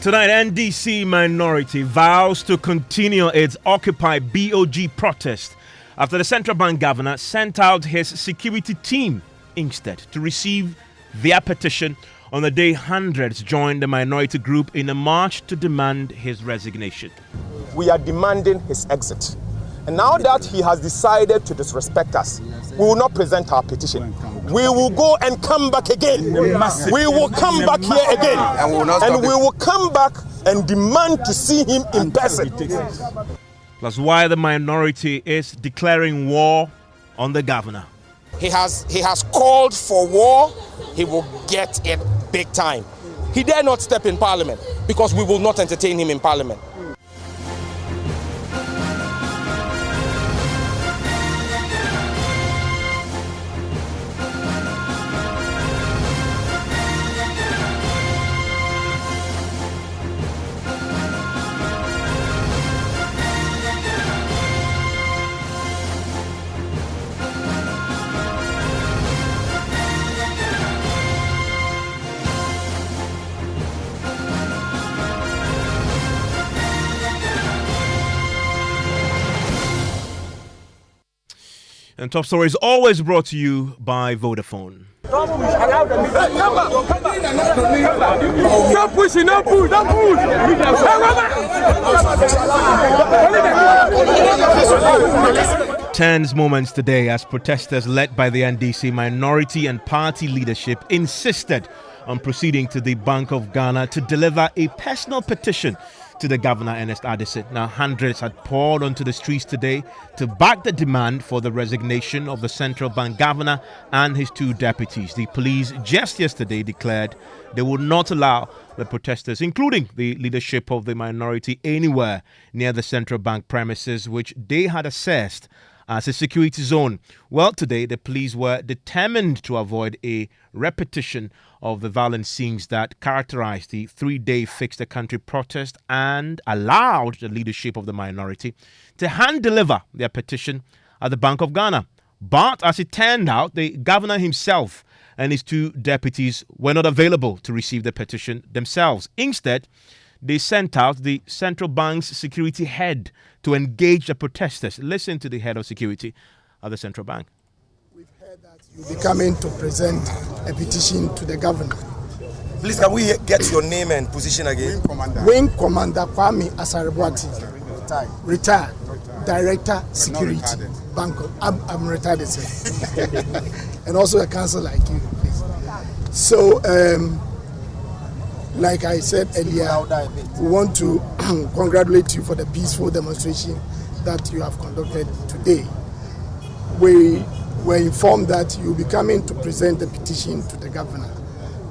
Tonight, NDC minority vows to continue its Occupy BOG protest after the central bank governor sent out his security team instead to receive their petition on the day hundreds joined the minority group in a march to demand his resignation. We are demanding his exit. And now that he has decided to disrespect us, we will not present our petition. We will go and come back again. We will come back here again. And we will come back and demand to see him in person. Plus why the minority is declaring war on the governor. He has called for war. He will get it big time. He dare not step in parliament because we will not entertain him in parliament. And Top Story is always brought to you by Vodafone. Stop pushing, don't push, don't push. Tense moments today as protesters led by the NDC minority and party leadership insisted on proceeding to the Bank of Ghana to deliver a personal petition to the governor, Ernest Addison. Now, hundreds had poured onto the streets today to back the demand for the resignation of the central bank governor and his two deputies. The police just yesterday declared they would not allow the protesters, including the leadership of the minority, anywhere near the central bank premises, which they had assessed as a security zone. Well, today the police were determined to avoid a repetition of the violent scenes that characterized the 3-day Fix the Country protest and allowed the leadership of the minority to hand deliver their petition at the Bank of Ghana. But as it turned out, the governor himself and his two deputies were not available to receive the petition themselves. Instead, they sent out the central bank's security head to engage the protesters. Listen to the head of security at the central bank. We've heard that you'll be coming to present a petition to the governor. Please, can we get your name and position again? Wing Commander Kwame Asarabwati, retired Director Security, Bank of, I'm retired, and also a council like you, please. So, like I said earlier, we want to congratulate you for the peaceful demonstration that you have conducted today. We were informed that you'll be coming to present the petition to the governor.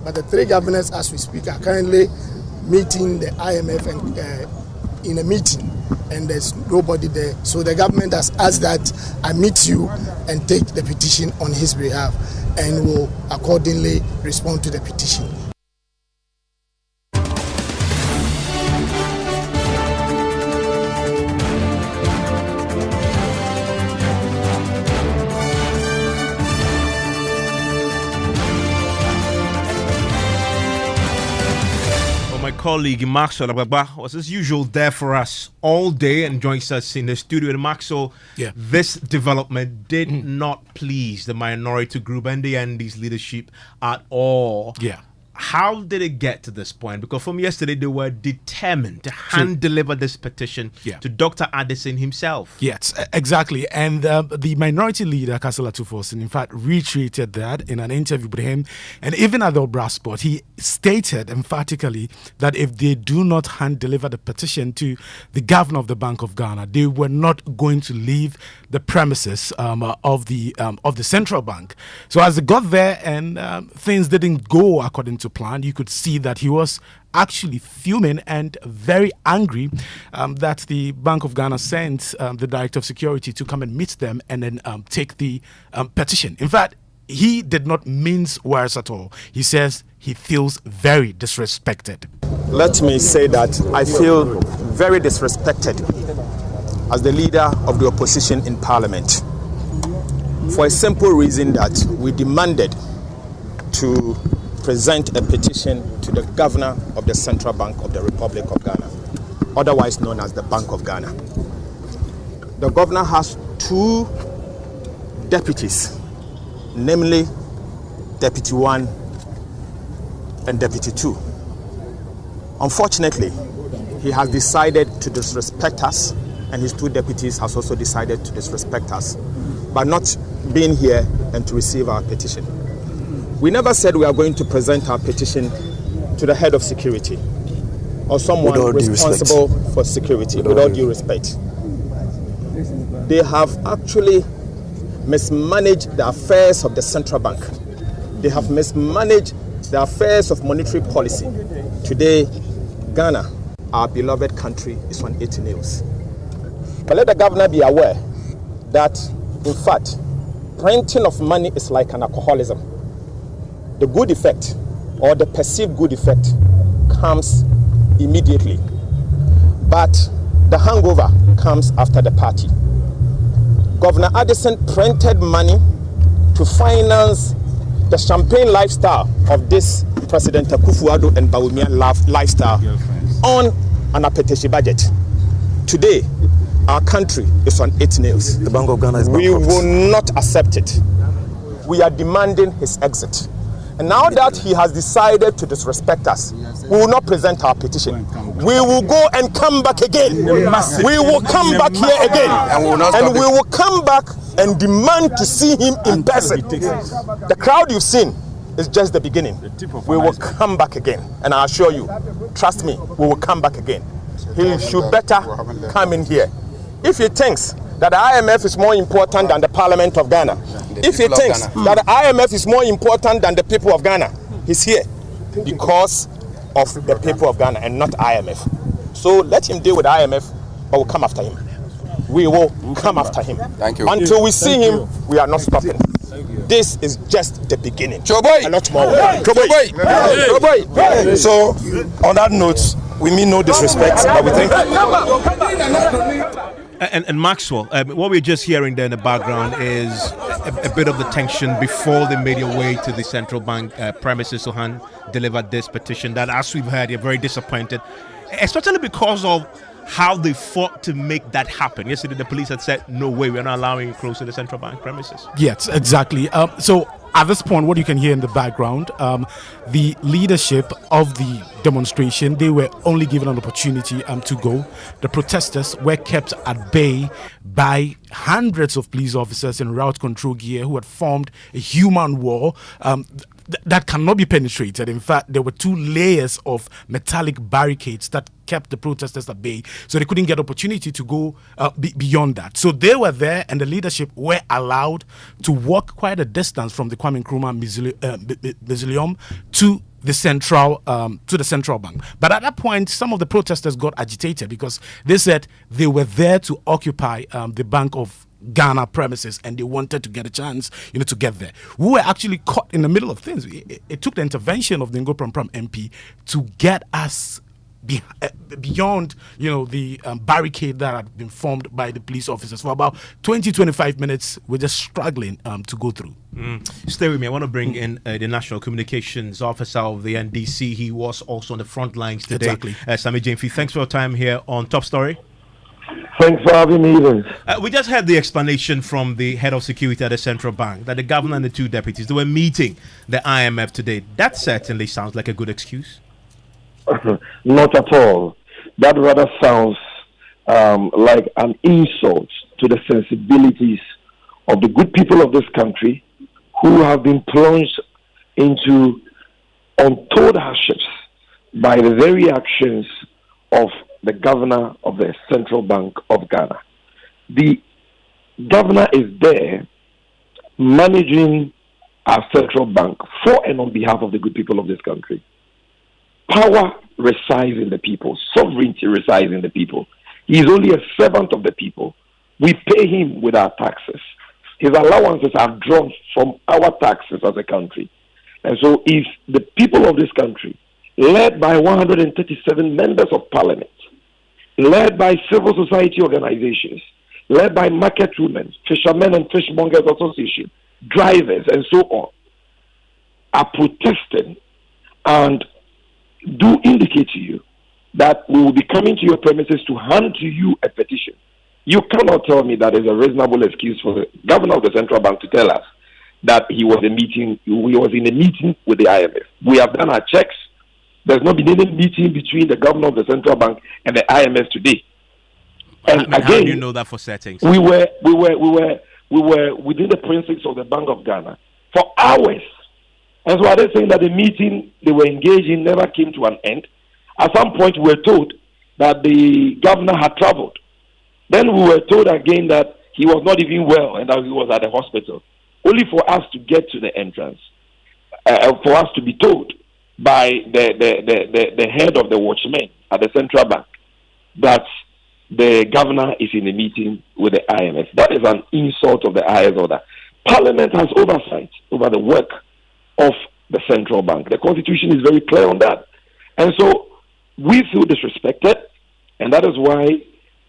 But the three governors, as we speak, are currently meeting the IMF and, in a meeting, and there's nobody there. So the government has asked that I meet you and take the petition on his behalf, and will accordingly respond to the petition. My colleague Maxwell Agbagba was as usual there for us all day and joins us in the studio. And Maxwell, this development did not please the minority group and the ND's leadership at all. Yeah. How did it get to this point? Because from yesterday, they were determined to hand deliver this petition to Dr. Addison himself. Yes, exactly. And the minority leader, Kasala Tufosin, in fact, retreated that in an interview with him. And even at the brass spot, he stated emphatically that if they do not hand deliver the petition to the governor of the Bank of Ghana, they were not going to leave the premises of the central bank. So as they got there and things didn't go according to plan, you could see that he was actually fuming and very angry that the Bank of Ghana sent the Director of Security to come and meet them and then take the petition. In fact, he did not mince words at all. He says he feels very disrespected. Let me say that I feel very disrespected as the leader of the opposition in Parliament, for a simple reason that we demanded to present a petition to the governor of the Central Bank of the Republic of Ghana, otherwise known as the Bank of Ghana. The governor has two deputies, namely Deputy 1 and Deputy 2. Unfortunately, he has decided to disrespect us, and his two deputies has also decided to disrespect us by not being here and to receive our petition. We never said we are going to present our petition to the head of security or someone responsible for security, with all due respect. They have actually mismanaged the affairs of the central bank. They have mismanaged the affairs of monetary policy. Today, Ghana, our beloved country, is on 80 nails. But let the governor be aware that, in fact, printing of money is like an alcoholism. The good effect, or the perceived good effect, comes immediately. But the hangover comes after the party. Governor Addison printed money to finance the champagne lifestyle of this President Akufo-Addo and Bawumia lifestyle on an apetition budget. Today, our country is on 8 nails. The Bank of Ghana is We bankrupt. will not accept it. We are demanding his exit. And now that he has decided to disrespect us, we will not present our petition. We will go and come back again. We will come back here again. And we will come back and demand to see him in person. The crowd you've seen is just the beginning. We will come back again. And I assure you, trust me, we will come back again. He should better come in here. If he thinks that the IMF is more important than the Parliament of Ghana, if he thinks that the IMF is more important than the people of Ghana, he's here because of the people of Ghana and not IMF. So let him deal with IMF, but we'll come after him. We will come after him. Thank you. Until we see him, we are not stopping. This is just the beginning. Choboy! A lot more. Choboy! Choboy! So, on that note, we mean no disrespect, but we think... And Maxwell, what we're just hearing there in the background is a bit of the tension before they made their way to the central bank premises to hand deliver this petition that, as we've heard, they're very disappointed, especially because of how they fought to make that happen. Yesterday, the police had said, no way, we're not allowing you close to the central bank premises. Yes, exactly. So at this point, what you can hear in the background, the leadership of the demonstration, they were only given an opportunity to go. The protesters were kept at bay by hundreds of police officers in route control gear who had formed a human wall that cannot be penetrated. In fact, there were 2 layers of metallic barricades that kept the protesters at bay, so they couldn't get opportunity to go beyond that. So they were there, and the leadership were allowed to walk quite a distance from the Kwame Nkrumah Mausoleum to the central bank. But at that point, some of the protesters got agitated because they said they were there to occupy the Bank of Ghana premises, and they wanted to get a chance, to get there. We were actually caught in the middle of things. It took the intervention of the Ngo Pram Pram MP to get us beyond, the barricade that had been formed by the police officers. For about 20-25 minutes, we're just struggling to go through. Stay with me. I want to bring in the National Communications Officer of the NDC. He was also on the front lines today. Exactly. Sami Jamefi, thanks for your time here on Top Story. Thanks for having me, Evans. We just had the explanation from the head of security at the central bank that the governor and the 2 deputies, they were meeting the IMF today. That certainly sounds like a good excuse. Not at all. That rather sounds like an insult to the sensibilities of the good people of this country who have been plunged into untold hardships by the very actions of the governor of the Central Bank of Ghana. The governor is there managing our central bank for and on behalf of the good people of this country. Power resides in the people. Sovereignty resides in the people. He is only a servant of the people. We pay him with our taxes. His allowances are drawn from our taxes as a country. And so if the people of this country, led by 137 members of parliament, led by civil society organizations, led by market women, fishermen and fishmongers association, drivers and so on, are protesting and do indicate to you that we will be coming to your premises to hand to you a petition. You cannot tell me that is a reasonable excuse for the governor of the central bank to tell us that he was in a meeting with the IMF. We have done our checks. There's not been any meeting between the governor of the central bank and the IMF today. And again, how do you know that for settings? We were within the precincts of the Bank of Ghana for hours. And so are they saying that the meeting they were engaged in never came to an end? At some point, we were told that the governor had traveled. Then we were told again that he was not even well and that he was at the hospital. Only for us to get to the entrance, for us to be told by the head of the watchmen at the central bank that the governor is in a meeting with the IMF. That is an insult of the highest order. Parliament has oversight over the work of the central bank. The constitution is very clear on that. And so we feel disrespected, and that is why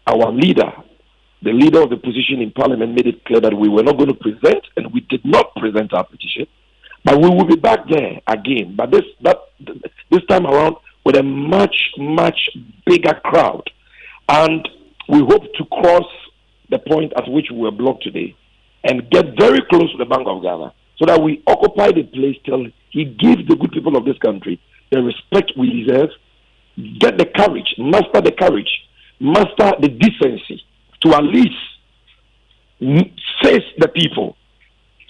our leader, the leader of the position in Parliament, made it clear that we were not going to present, and we did not present our petition, but we will be back there again. But this time around with a much, much bigger crowd. And we hope to cross the point at which we were blocked today and get very close to the Bank of Ghana so that we occupy the place till he gives the good people of this country the respect we deserve, get the courage, master the decency to at least face the people,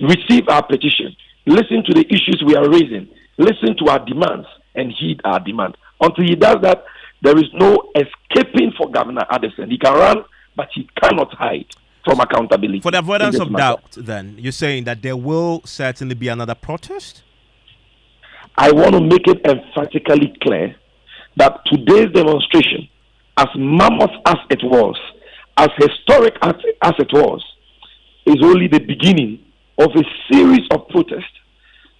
receive our petition, listen to the issues we are raising, listen to our demands, and heed our demand. Until he does that, there is no escaping for Governor Addison. He can run, but he cannot hide from accountability. For the avoidance of doubt, then, you're saying that there will certainly be another protest? I want to make it emphatically clear that today's demonstration, as mammoth as it was, as historic as it was, is only the beginning of a series of protests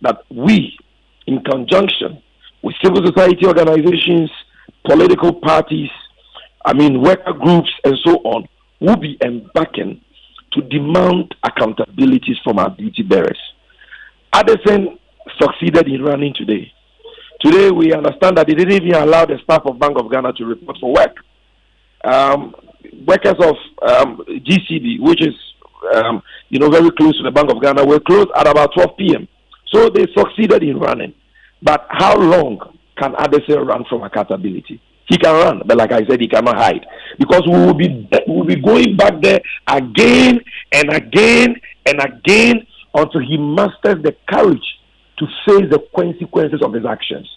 that we, in conjunction with civil society organizations, political parties, worker groups, and so on, will be embarking to demand accountabilities from our duty bearers. Addison succeeded in running today. Today, we understand that they didn't even allow the staff of Bank of Ghana to report for work. Workers of GCB, which is very close to the Bank of Ghana, were closed at about 12 p.m. So they succeeded in running. But how long can Addison run from accountability? He can run, but like I said, he cannot hide. Because we will be going back there again and again and again until he masters the courage to face the consequences of his actions.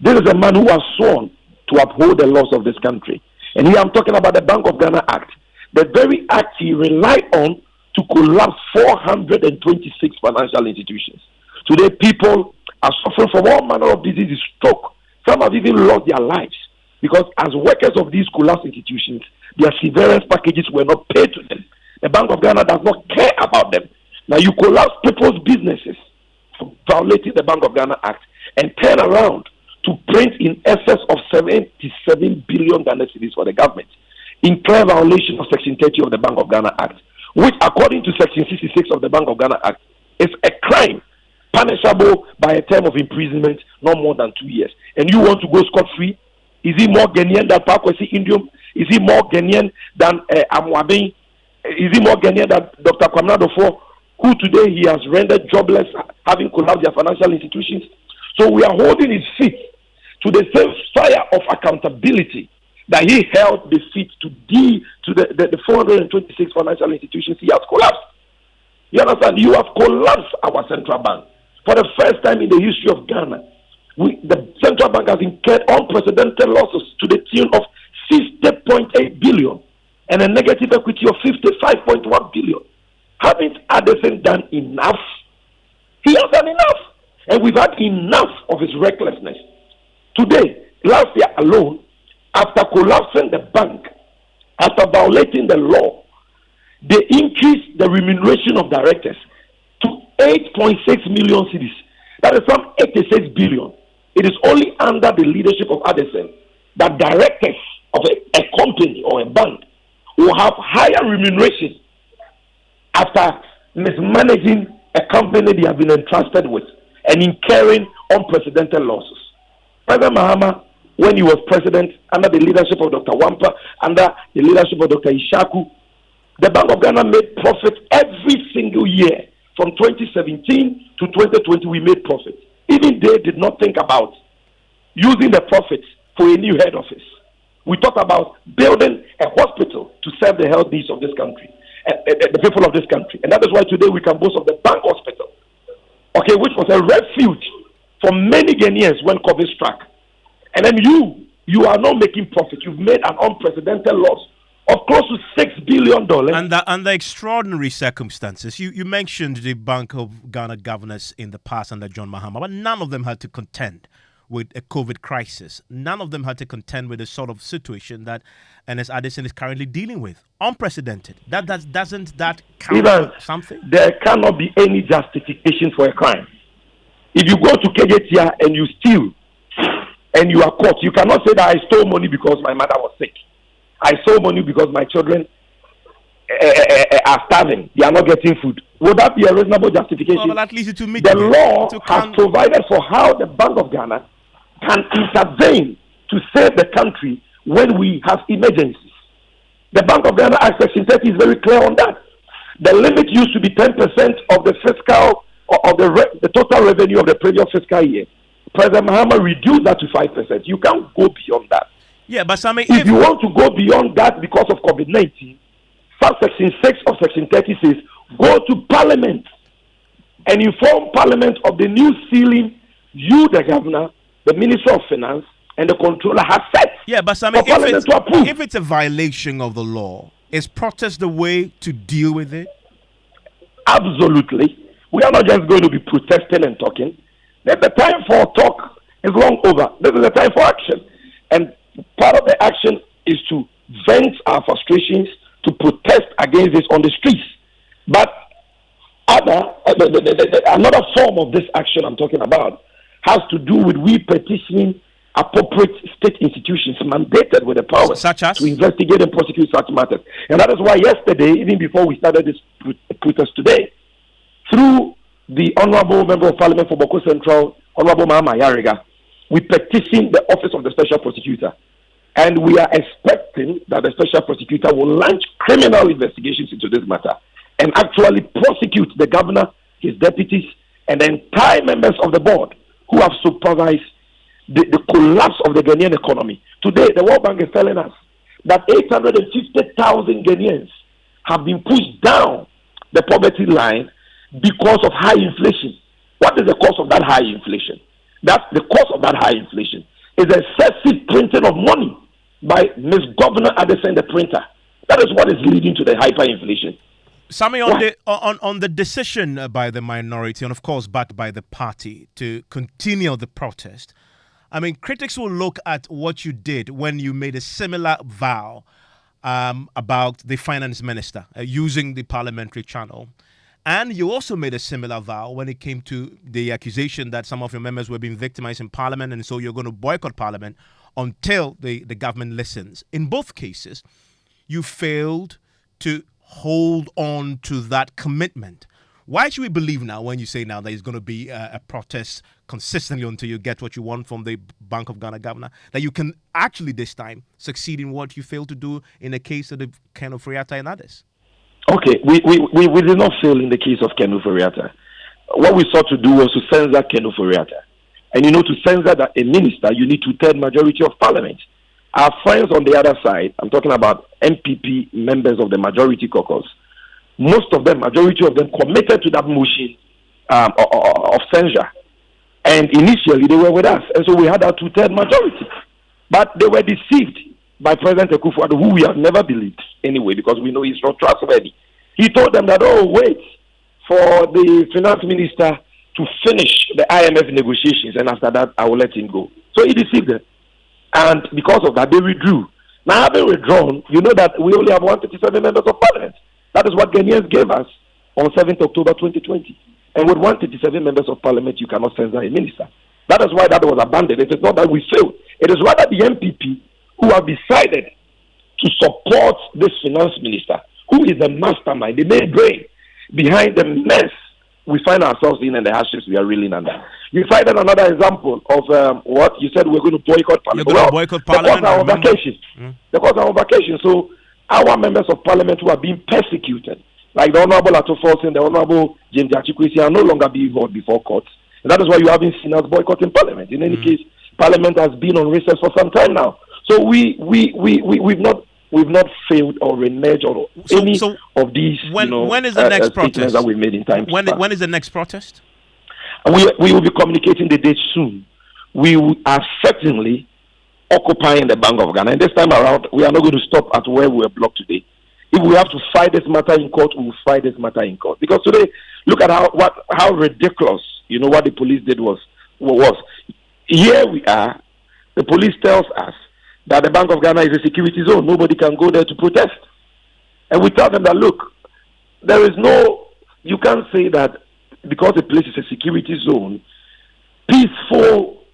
This is a man who has sworn to uphold the laws of this country. And here I'm talking about the Bank of Ghana Act. The very act he relied on to collapse 426 financial institutions. Today, people are suffering from all manner of diseases, stroke. Some have even lost their lives because as workers of these collapsed institutions, their severance packages were not paid to them. The Bank of Ghana does not care about them. Now you collapse people's businesses for violating the Bank of Ghana Act and turn around to print in excess of 77 billion Ghana cedis for the government in clear violation of Section 30 of the Bank of Ghana Act, which according to Section 66 of the Bank of Ghana Act is a crime punishable by a term of imprisonment not more than 2 years. And you want to go scot-free? Is he more Ghanaian than Pakwesi Indium? Is he more Ghanaian than Amwabin? Is he more Ghanaian than Dr. Kwamina Dofo, who today he has rendered jobless, having collapsed their financial institutions? So we are holding his feet to the same fire of accountability that he held the feet to the 426 financial institutions he has collapsed. You understand? You have collapsed our central bank. For the first time in the history of Ghana, the central bank has incurred unprecedented losses to the tune of 50.8 billion and a negative equity of 55.1 billion. Haven't Addison done enough? He has done enough. And we've had enough of his recklessness. Today, last year alone, after collapsing the bank, after violating the law, they increased the remuneration of directors to 8.6 million cedis. That is some 86 billion. It is only under the leadership of Addison that directors of a company or a bank will have higher remuneration after mismanaging a company they have been entrusted with and incurring unprecedented losses. President Mahama, when he was president, under the leadership of Dr. Wampa, under the leadership of Dr. Ishaku, the Bank of Ghana made profit every single year. From 2017 to 2020, we made profit. Even they did not think about using the profits for a new head office. We talked about building a hospital to serve the health needs of this country, the people of this country. And that is why today we can boast of the bank hospital, okay, which was a refuge for many Ghanaians when COVID struck. And then you are not making profit. You've made an unprecedented loss of close to $6 billion. Under extraordinary circumstances, you mentioned the Bank of Ghana governors in the past under John Mahama, but none of them had to contend with a COVID crisis. None of them had to contend with the sort of situation that Ernest Addison is currently dealing with. Unprecedented. Doesn't that count for something? There cannot be any justification for a crime. If you go to KJTR and you steal and you are caught, you cannot say that I stole money because my mother was sick. I stole money because my children are starving. They are not getting food. Would that be a reasonable justification? Well, at least to meet the law has provided for how the Bank of Ghana can intervene to save the country when we have emergencies. The Bank of Ghana Act Section 30 is very clear on that. The limit used to be 10% of the fiscal of the total revenue of the previous fiscal year. President Mahama reduced that to 5%. You can't go beyond that. Yeah, but Sammy, if you want to go beyond that because of COVID-19, subsection 6 of section 30 says, go to Parliament and inform Parliament of the new ceiling you, the governor, the Minister of Finance, and the controller have set. Yeah, but Sammy, if it's a violation of the law, is protest the way to deal with it? Absolutely. We are not just going to be protesting and talking. The time for talk is long over. This is the time for action. And part of the action is to vent our frustrations, to protest against this on the streets. But another form of this action I'm talking about has to do with we petitioning appropriate state institutions mandated with the power such as to investigate and prosecute such matters. And that is why yesterday, even before we started this protest today, through the Honorable Member of Parliament for Boko Central, Honorable Mahama Yariga, we petitioned the Office of the Special Prosecutor. And we are expecting that the Special Prosecutor will launch criminal investigations into this matter and actually prosecute the governor, his deputies, and the entire members of the board who have supervised the collapse of the Ghanaian economy. Today, the World Bank is telling us that 850,000 Ghanaians have been pushed down the poverty line because of high inflation. What is the cause of that high inflation? That's the cause of that high inflation is excessive printing of money by Ms. Governor Addison, the printer. That is what is leading to the hyperinflation. Sammy, on the decision by the minority, and of course backed by the party, to continue the protest, I mean, critics will look at what you did when you made a similar vow about the finance minister using the parliamentary channel. And you also made a similar vow when it came to the accusation that some of your members were being victimized in parliament, and so you're going to boycott parliament until the government listens. In both cases, you failed to hold on to that commitment. Why should we believe now when you say now that it's going to be a protest consistently until you get what you want from the Bank of Ghana governor, that you can actually this time succeed in what you failed to do in the case of the Ken Ofori-Atta and others? Okay, we did not fail in the case of Ken Ofori-Atta. What we sought to do was to censor Ken Ofori-Atta. And to censor that a minister, you need 2/3 majority of parliament. Our friends on the other side, I'm talking about MPP members of the majority caucus, most of them, majority of them, committed to that motion of censure. And initially, they were with us. And so we had our 2/3 majority. But they were deceived by President Akufo-Addo, who we have never believed anyway, because we know he's not trustworthy. He told them that, wait for the finance minister to finish the IMF negotiations, and after that, I will let him go. So he deceived them. And because of that, they withdrew. Now, having withdrawn, you know that we only have 137 members of parliament. That is what Ghanaians gave us on 7th October 2020. And with 137 members of parliament, you cannot censor a minister. That is why that was abandoned. It is not that we failed. It is rather the MPP who have decided to support this finance minister, who is the mastermind, the main brain behind the mess we find ourselves in and the hardships we are reeling under. You cited another example of what you said we're going to boycott Parliament. You're going to boycott Parliament. The courts are on vacation. The courts are on vacation. So our members of Parliament who are being persecuted, like the Honourable Atofos and the Honourable James Achikwesi, are no longer being held before courts. And that is why you haven't seen us boycotting Parliament. In any case, Parliament has been on recess for some time now. So we've not failed or reneged or any of these. When is the next protest that we made in time? When is the next protest? We will be communicating the date soon. We are certainly occupying the Bank of Ghana, and this time around, we are not going to stop at where we were blocked today. If we have to fight this matter in court, we will fight this matter in court. Because today, look at how ridiculous, what the police did was. Here we are, the police tells us that the Bank of Ghana is a security zone. Nobody can go there to protest. And we tell them that, look, you can't say that because the place is a security zone, peaceful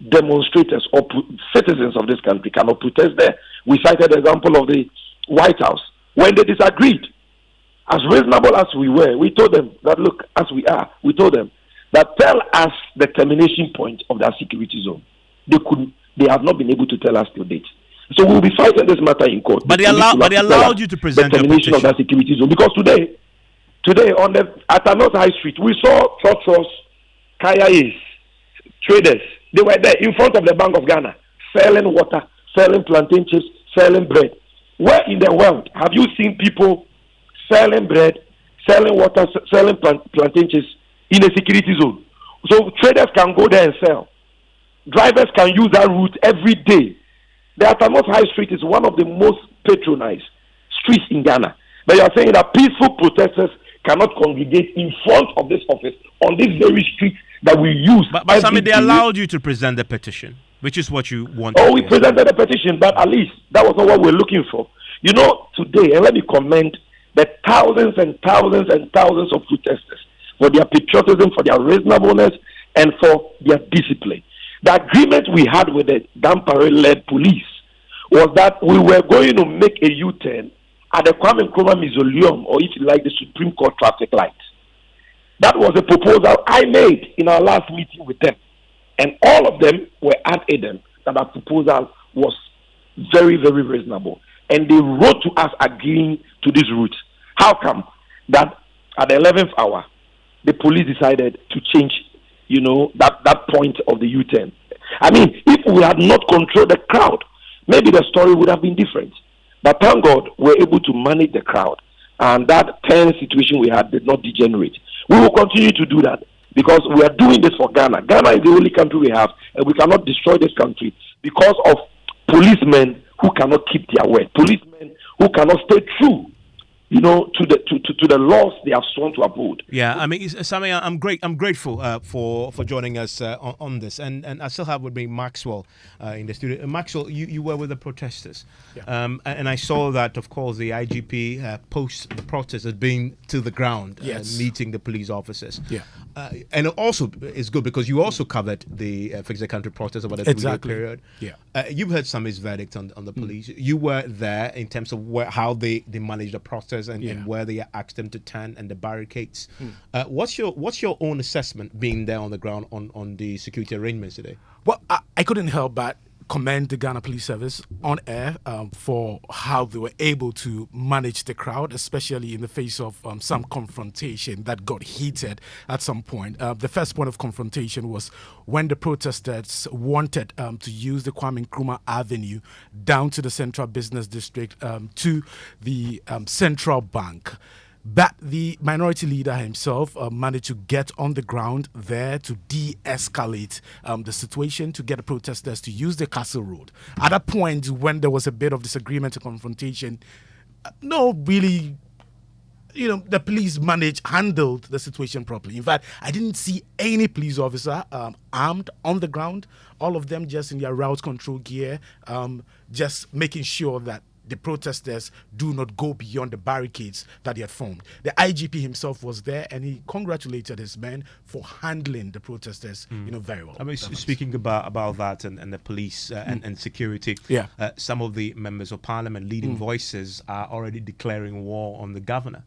demonstrators or citizens of this country cannot protest there. We cited the example of the White House. When they disagreed, as reasonable as we were, we told them that, look, as we are, we told them that tell us the termination point of that security zone. They have not been able to tell us till date. So we'll be fighting this matter in court. But they allowed you to present the termination of that security zone. Because today at North High Street, we saw trotros, kayais, traders. They were there in front of the Bank of Ghana, selling water, selling plantain chips, selling bread. Where in the world have you seen people selling bread, selling water, selling plantain chips in a security zone? So traders can go there and sell. Drivers can use that route every day. The Atanos High Street is one of the most patronized streets in Ghana. But you are saying that peaceful protesters cannot congregate in front of this office on this very street that we use. But Sammy, they allowed you to present the petition, which is what you wanted. Oh, we presented the petition, but at least that was not what we're looking for. Today, and let me commend the thousands and thousands and thousands of protesters for their patriotism, for their reasonableness, and for their discipline. The agreement we had with the Dampare-led police was that we were going to make a U-turn at the Kwame Nkrumah Mausoleum, or if you like, the Supreme Court traffic light. That was a proposal I made in our last meeting with them. And all of them were adamant that our proposal was very, very reasonable. And they wrote to us agreeing to this route. How come that at the 11th hour, the police decided to change, that point of the U-turn? I mean, if we had not controlled the crowd, maybe the story would have been different. But thank God, we're able to manage the crowd. And that tense situation we had did not degenerate. We will continue to do that because we are doing this for Ghana. Ghana is the only country we have, and we cannot destroy this country because of policemen who cannot keep their word, policemen who cannot stay true, to the laws they have sworn to uphold. Yeah, I mean, Sammy, I'm grateful for joining us on this, and I still have with me Maxwell in the studio. Maxwell, you were with the protesters, and I saw that, of course, the IGP post the protest as being to the ground, meeting the police officers. Yeah, and it also is good because you also covered the Fix the Country protest over the 2-year period. Yeah, you've heard Sammy's verdict on the police. You were there in terms of how they managed the protest. And where they asked them to turn and the barricades. What's your own assessment being there on the ground on the security arrangements today? Well, I couldn't help but commend the Ghana Police Service on air for how they were able to manage the crowd, especially in the face of some confrontation that got heated at some point. The first point of confrontation was when the protesters wanted to use the Kwame Nkrumah Avenue down to the Central Business District to the Central Bank. But the minority leader himself managed to get on the ground there to de-escalate the situation, to get the protesters to use the Castle Road. At that point, when there was a bit of disagreement and confrontation, the police handled the situation properly. In fact, I didn't see any police officer armed on the ground. All of them just in their route control gear, just making sure that the protesters do not go beyond the barricades that they had formed. The IGP himself was there, and he congratulated his men for handling the protesters, very well. I mean, speaking about that and the police and security, some of the members of parliament, leading voices, are already declaring war on the governor.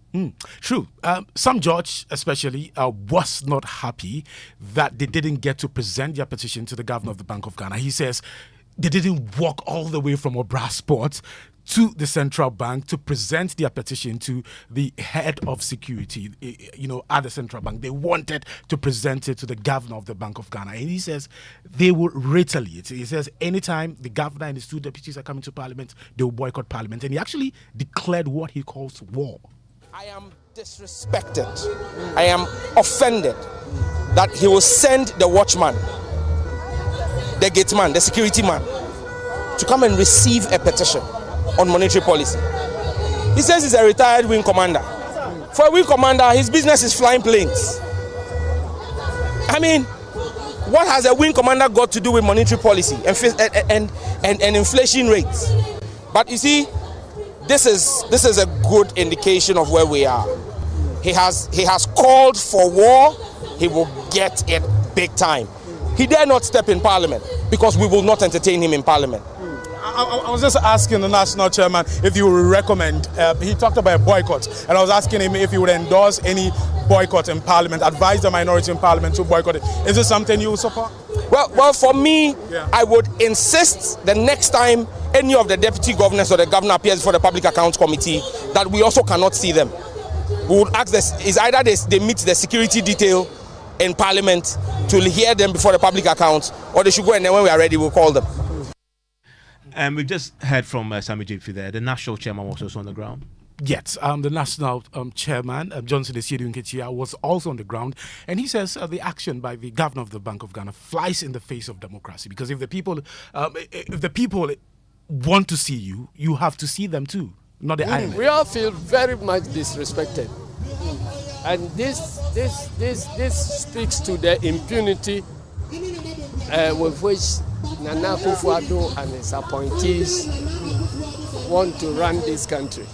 True. Some judge, especially, was not happy that they didn't get to present their petition to the governor of the Bank of Ghana. He says they didn't walk all the way from Obrasport to the central bank to present their petition to the head of security, at the central bank. They wanted to present it to the governor of the Bank of Ghana. And he says they will retaliate. He says anytime the governor and his two deputies are coming to parliament, they will boycott parliament. And he actually declared what he calls war. I am disrespected. I am offended that he will send the watchman, the gate man, the security man, to come and receive a petition on monetary policy. He says he's a retired wing commander. For a wing commander, his business is flying planes. I mean, what has a wing commander got to do with monetary policy and inflation rates? But you see, this is a good indication of where we are. He has called for war. He will get it big time. He dare not step in parliament because we will not entertain him in parliament. I was just asking the national chairman if you would recommend, he talked about a boycott, and I was asking him if he would endorse any boycott in parliament, advise the minority in parliament to boycott it. Is this something you would support? Well, for me, I would insist the next time any of the deputy governors or the governor appears before the Public Accounts Committee that we also cannot see them. We would ask this, is either they meet the security detail in parliament to hear them before the public accounts, or they should go and then when we are ready, we'll call them. And we just heard from Sami Jimfi there. The national chairman was also on the ground. Yes, the national chairman, Johnson Esiedi Nketiah, was also on the ground. And he says the action by the governor of the Bank of Ghana flies in the face of democracy. Because if the people want to see you, you have to see them too, not the island. We all feel very much disrespected. And this speaks to the impunity with which Nana Akufo-Addo and his appointees want to run this country.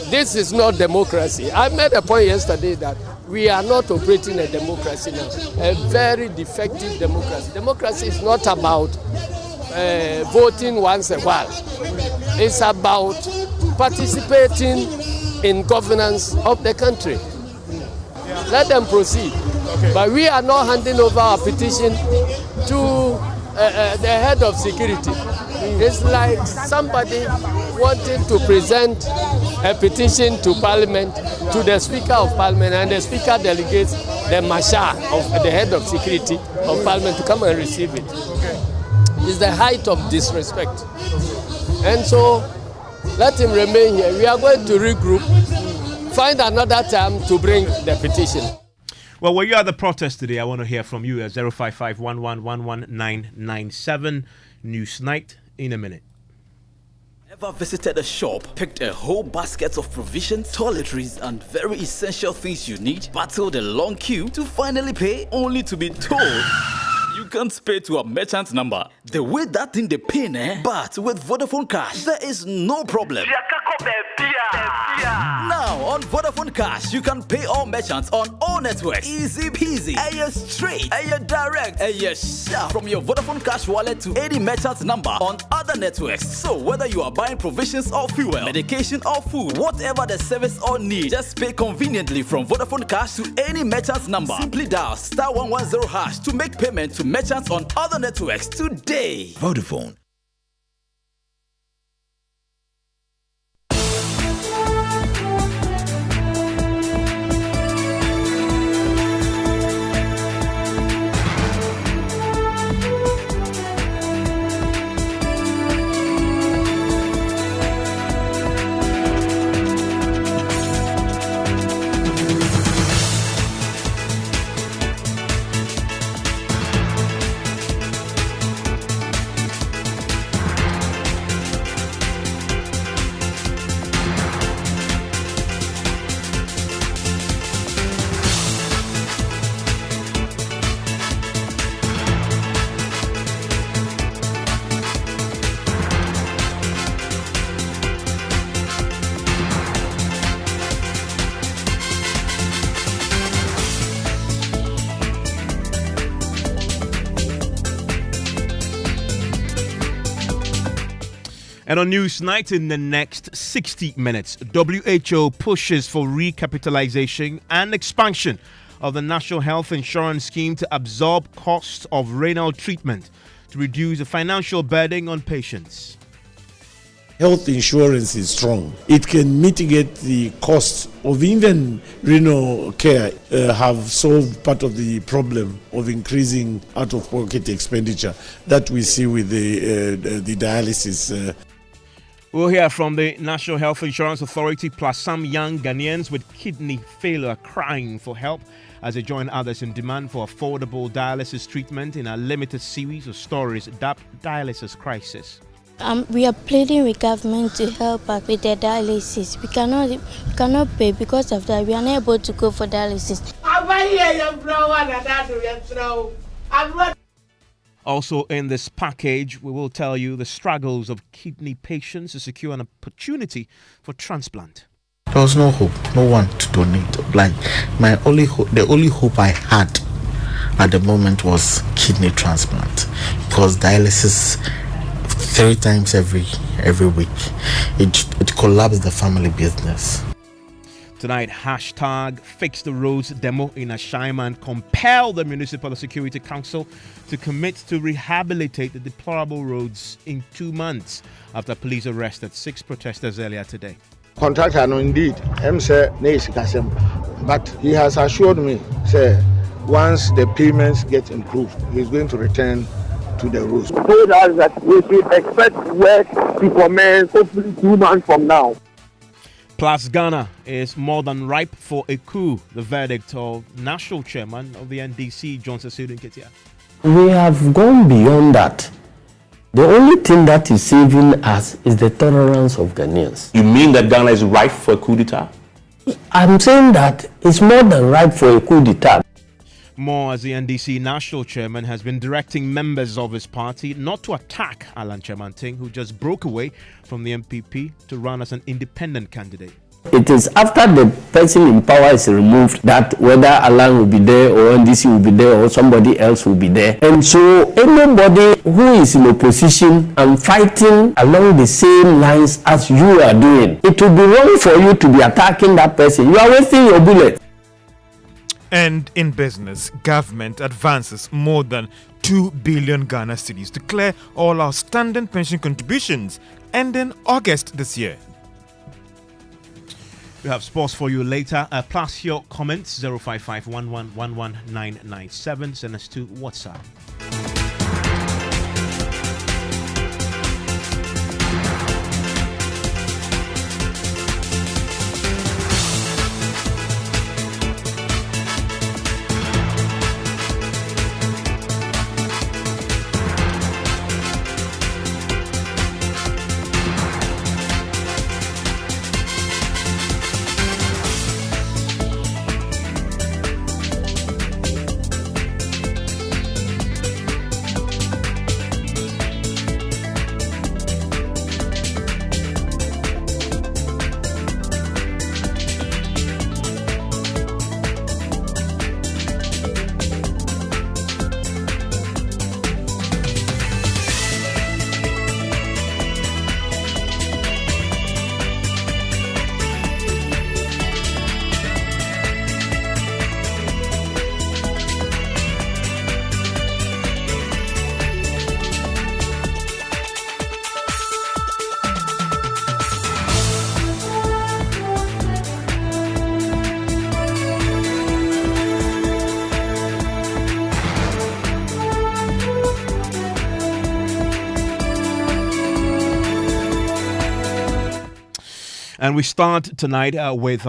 This is not democracy. I made a point yesterday that we are not operating a democracy now, a very defective democracy. Democracy is not about voting once a while. It's about participating in governance of the country. Let them proceed. Okay. But we are not handing over our petition to the head of security. It's like somebody wanting to present a petition to Parliament, to the Speaker of Parliament, and the Speaker delegates the Marshal of the head of security of Parliament to come and receive it. Okay. It's the height of disrespect. And so, let him remain here. We are going to regroup, find another time to bring the petition. Well, were you at the protest today? I want to hear from you at 055-111-11997. News Night in a minute. Ever visited a shop, picked a whole basket of provisions, toiletries, and very essential things you need, battled a long queue to finally pay, only to be told you can't pay to a merchant number the way that thing they pay, but with Vodafone Cash, there is no problem. Now on Vodafone Cash, you can pay all merchants on all networks. Easy peasy. Aye straight. Aye direct. Aye sharp. From your Vodafone Cash wallet to any merchant number on other networks. So whether you are buying provisions or fuel, medication or food, whatever the service or need, just pay conveniently from Vodafone Cash to any merchant number. Simply dial *110# to make payment to merchants on other networks today. Vodafone. And on Newsnight, in the next 60 minutes, WHO pushes for recapitalization and expansion of the National Health Insurance Scheme to absorb costs of renal treatment to reduce the financial burden on patients. Health insurance is strong. It can mitigate the costs of even renal care, have solved part of the problem of increasing out-of-pocket expenditure that we see with the dialysis. We'll hear from the National Health Insurance Authority, plus some young Ghanaians with kidney failure crying for help as they join others in demand for affordable dialysis treatment in a limited series of stories dubbed Dialysis Crisis. We are pleading with government to help us with the dialysis. We cannot pay because of that. We are not able to go for dialysis. Also in this package, we will tell you the struggles of kidney patients to secure an opportunity for transplant. There was no hope, no one to donate. Like the only hope I had at the moment was kidney transplant, because dialysis 3 times every week, it collapsed the family business. Tonight, hashtag Fix the Roads demo in Ashaiman compel the Municipal Security Council to commit to rehabilitate the deplorable roads in 2 months after police arrested 6 protesters earlier today. Contractor, no, indeed, but he has assured me, say, once the payments get improved, he's going to return to the roads. Told us that we should expect work to commence hopefully 2 months from now. Plus, Ghana is more than ripe for a coup. The verdict of National Chairman of the NDC, Johnson Sudin Ketia. We have gone beyond that. The only thing that is saving us is the tolerance of Ghanaians. You mean that Ghana is ripe for a coup d'etat? I'm saying that it's more than ripe for a coup d'etat. More as the NDC National Chairman has been directing members of his party not to attack Alan Chairman-Ting, who just broke away from the MPP to run as an independent candidate. It is after the person in power is removed that whether Alan will be there or NDC will be there or somebody else will be there. And so anybody who is in opposition and fighting along the same lines as you are doing, it will be wrong for you to be attacking that person. You are wasting your bullet. And in business, government advances more than 2 billion Ghana cedis to clear all outstanding pension contributions ending August this year. We have sports for you later. Plus your comments 05511119997. Send us to WhatsApp. And we start tonight with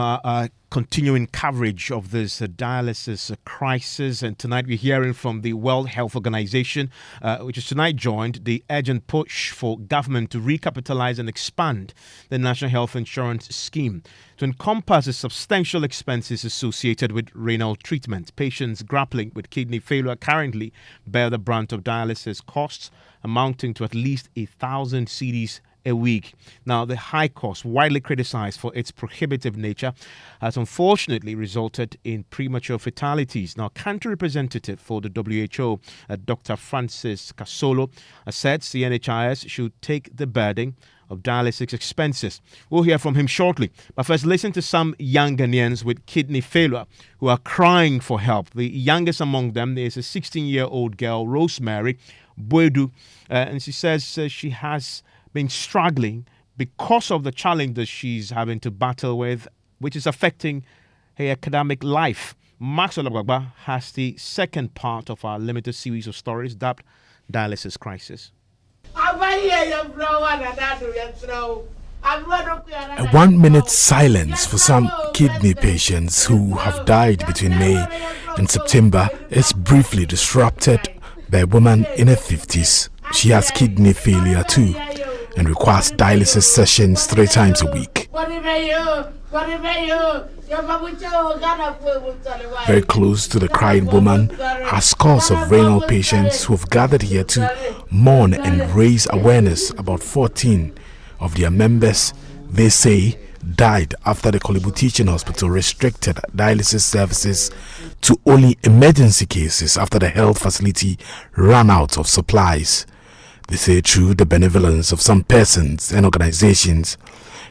continuing coverage of this dialysis crisis. And tonight we're hearing from the World Health Organization, which is tonight joined the urgent push for government to recapitalize and expand the National Health Insurance Scheme to encompass the substantial expenses associated with renal treatment. Patients grappling with kidney failure currently bear the brunt of dialysis costs, amounting to at least 1,000 cedis a week. Now, the high cost, widely criticized for its prohibitive nature, has unfortunately resulted in premature fatalities. Now, country representative for the WHO, Dr. Francis Kasolo, said the NHIS should take the burden of dialysis expenses. We'll hear from him shortly. But first, listen to some young Ghanaians with kidney failure who are crying for help. The youngest among them is a 16-year-old girl, Rosemary Boedu, and she says she has been struggling because of the challenges she's having to battle with, which is affecting her academic life. Max Olabagba has the second part of our limited series of stories dubbed Dialysis Crisis. A 1 minute silence for some kidney patients who have died between May and September is briefly disrupted by a woman in her 50s. She has kidney failure too and requires dialysis sessions 3 times a week. Very close to the crying woman are scores of renal patients who have gathered here to mourn and raise awareness about 14 of their members, they say, died after the Kolebu Teaching Hospital restricted dialysis services to only emergency cases after the health facility ran out of supplies. They say through the benevolence of some persons and organizations,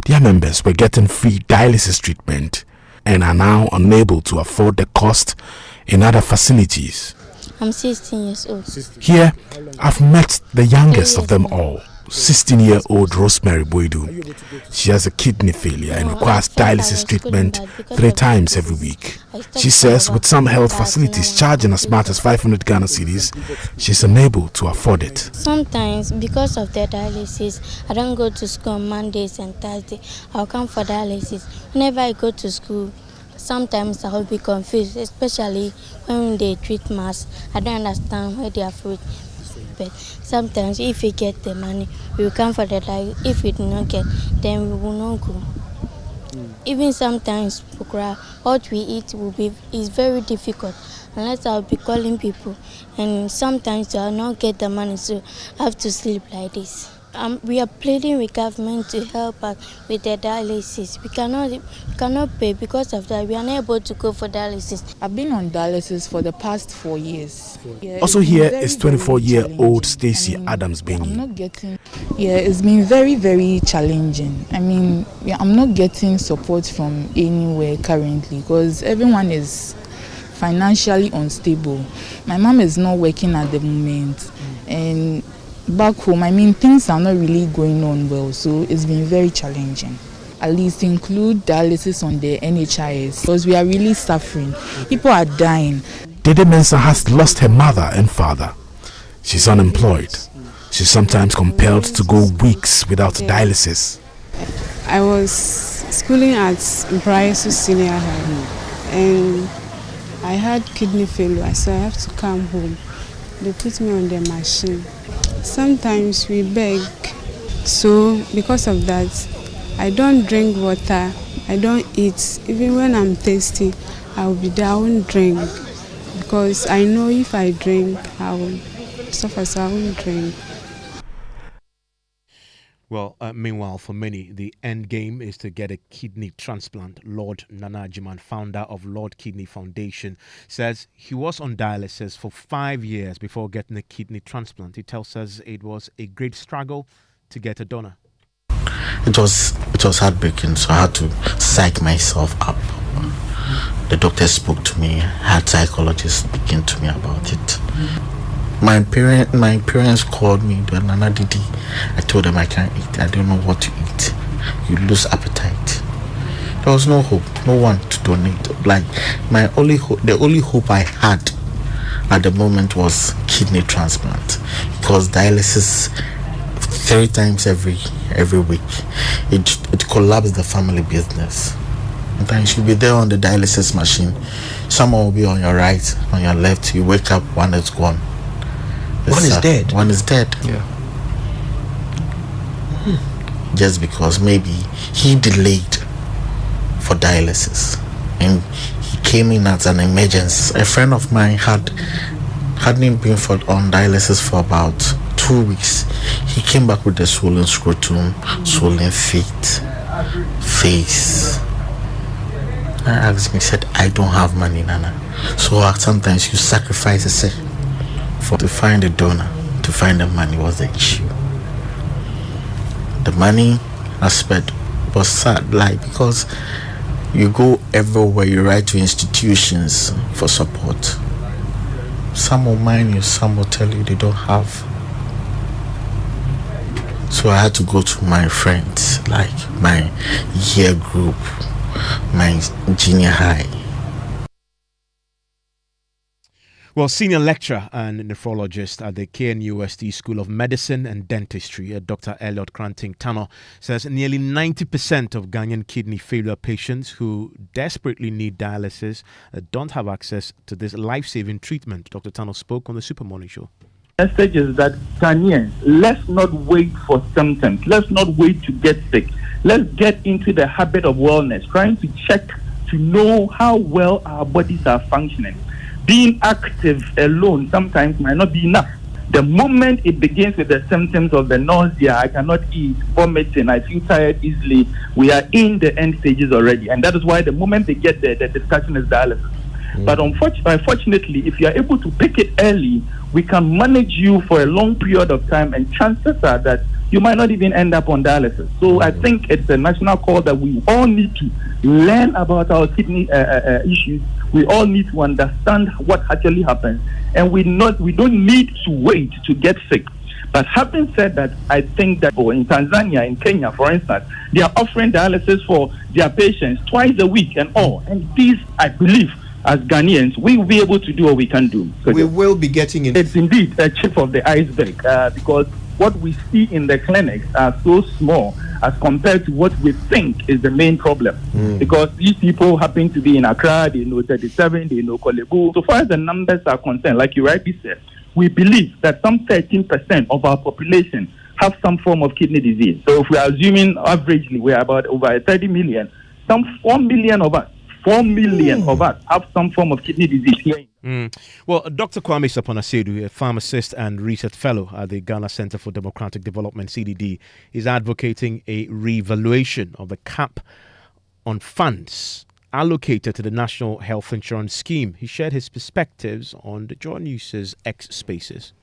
their members were getting free dialysis treatment and are now unable to afford the cost in other facilities. I'm 16 years old. Here, I've met the youngest of them all, 16-year-old Rosemary Boedu. She has a kidney failure and requires dialysis treatment 3 times every week. She says with some health facilities charging as much as 500 Ghana cedis, she's unable to afford it. Sometimes, because of the dialysis, I don't go to school on Mondays and Thursdays. I'll come for dialysis. Whenever I go to school, sometimes I'll be confused, especially when they treat mass. I don't understand where they are fruit. But sometimes if we get the money, we will come for the dialysis. If we do not get, then we will not go. Even sometimes, what we eat is very difficult unless I'll be calling people. And sometimes I'll not get the money, so I have to sleep like this. We are pleading with government to help us with the dialysis. We cannot pay because of that. We are not able to go for dialysis. I've been on dialysis for the past 4 years. Also here is 24-year-old Stacey Adams Benny. It's been very, very challenging. I'm not getting support from anywhere currently because everyone is financially unstable. My mom is not working at the moment, and back home, things are not really going on well, so it's been very challenging. At least include dialysis on the NHIS because we are really suffering. People are dying. Evans Mensah has lost her mother and father. She's unemployed. She's sometimes compelled to go weeks without dialysis. I was schooling at Bryasu Senior High and I had kidney failure, so I have to come home. They put me on the machine. Sometimes we beg, so because of that, I don't drink water, I don't eat. Even when I'm thirsty, I will be there, I won't drink because I know if I drink, I will suffer, so I won't drink. Well, meanwhile, for many, the end game is to get a kidney transplant. Lord Nana Ashaiman, founder of Lord Kidney Foundation, says he was on dialysis for 5 years before getting a kidney transplant. He tells us it was a great struggle to get a donor. It was heartbreaking, so I had to psych myself up. The doctor spoke to me, I had psychologists speaking to me about it. My parents called me, Nana Didi. I told them I can't eat. I don't know what to eat. You lose appetite. There was no hope, no one to donate. Like the only hope I had at the moment was kidney transplant, because dialysis 3 times every week, it collapsed the family business. Sometimes you'll be there on the dialysis machine. Someone will be on your right, on your left. You wake up, one is gone. One is dead. One is dead. Yeah. Just because maybe he delayed for dialysis and he came in as an emergency. A friend of mine hadn't been on dialysis for about 2 weeks. He came back with a swollen scrotum, swollen feet, face. I asked me, said, I don't have money, Nana. So sometimes you sacrifice a second to find a donor, to find the money was the issue. The money aspect was sad, like, because you go everywhere, you write to institutions for support. Some will mind you, some will tell you they don't have. So I had to go to my friends, like my year group, my junior high. Well, senior lecturer and nephrologist at the KNUST School of Medicine and Dentistry, Dr. Elliot Kranting-Tano, says nearly 90% of Ghanaian kidney failure patients who desperately need dialysis don't have access to this life-saving treatment. Dr. Tano spoke on the Super Morning Show. The message is that Ghanaians, let's not wait for symptoms. Let's not wait to get sick. Let's get into the habit of wellness, trying to check to know how well our bodies are functioning. Being active alone sometimes might not be enough. The moment it begins with the symptoms of the nausea, I cannot eat, vomiting, I feel tired easily, we are in the end stages already. And that is why the moment they get there, the discussion is dialysis. But unfortunately, if you are able to pick it early, we can manage you for a long period of time, and chances are that you might not even end up on dialysis. So I think it's a national call that we all need to learn about our kidney issues. We all need to understand what actually happens, and we don't need to wait to get sick. But having said that, I think that in Tanzania, in Kenya, for instance, they are offering dialysis for their patients twice a week and all. And these, I believe, as Ghanaians, we will be able to do what we can do. So we will be getting in. It's indeed a tip of the iceberg because what we see in the clinics are so small as compared to what we think is the main problem. Because these people happen to be in Accra, they know 37, they know Kolebu. So far as the numbers are concerned, like you rightly said, we believe that some 13% of our population have some form of kidney disease. So if we are assuming averagely we are about over 30 million, some 4 million of us have some form of kidney disease here. Well, Dr. Kwame Sapon-Asedu, a pharmacist and research fellow at the Ghana Center for Democratic Development, CDD, is advocating a re-evaluation of the cap on funds allocated to the National Health Insurance Scheme. He shared his perspectives on the Joy News' X Spaces.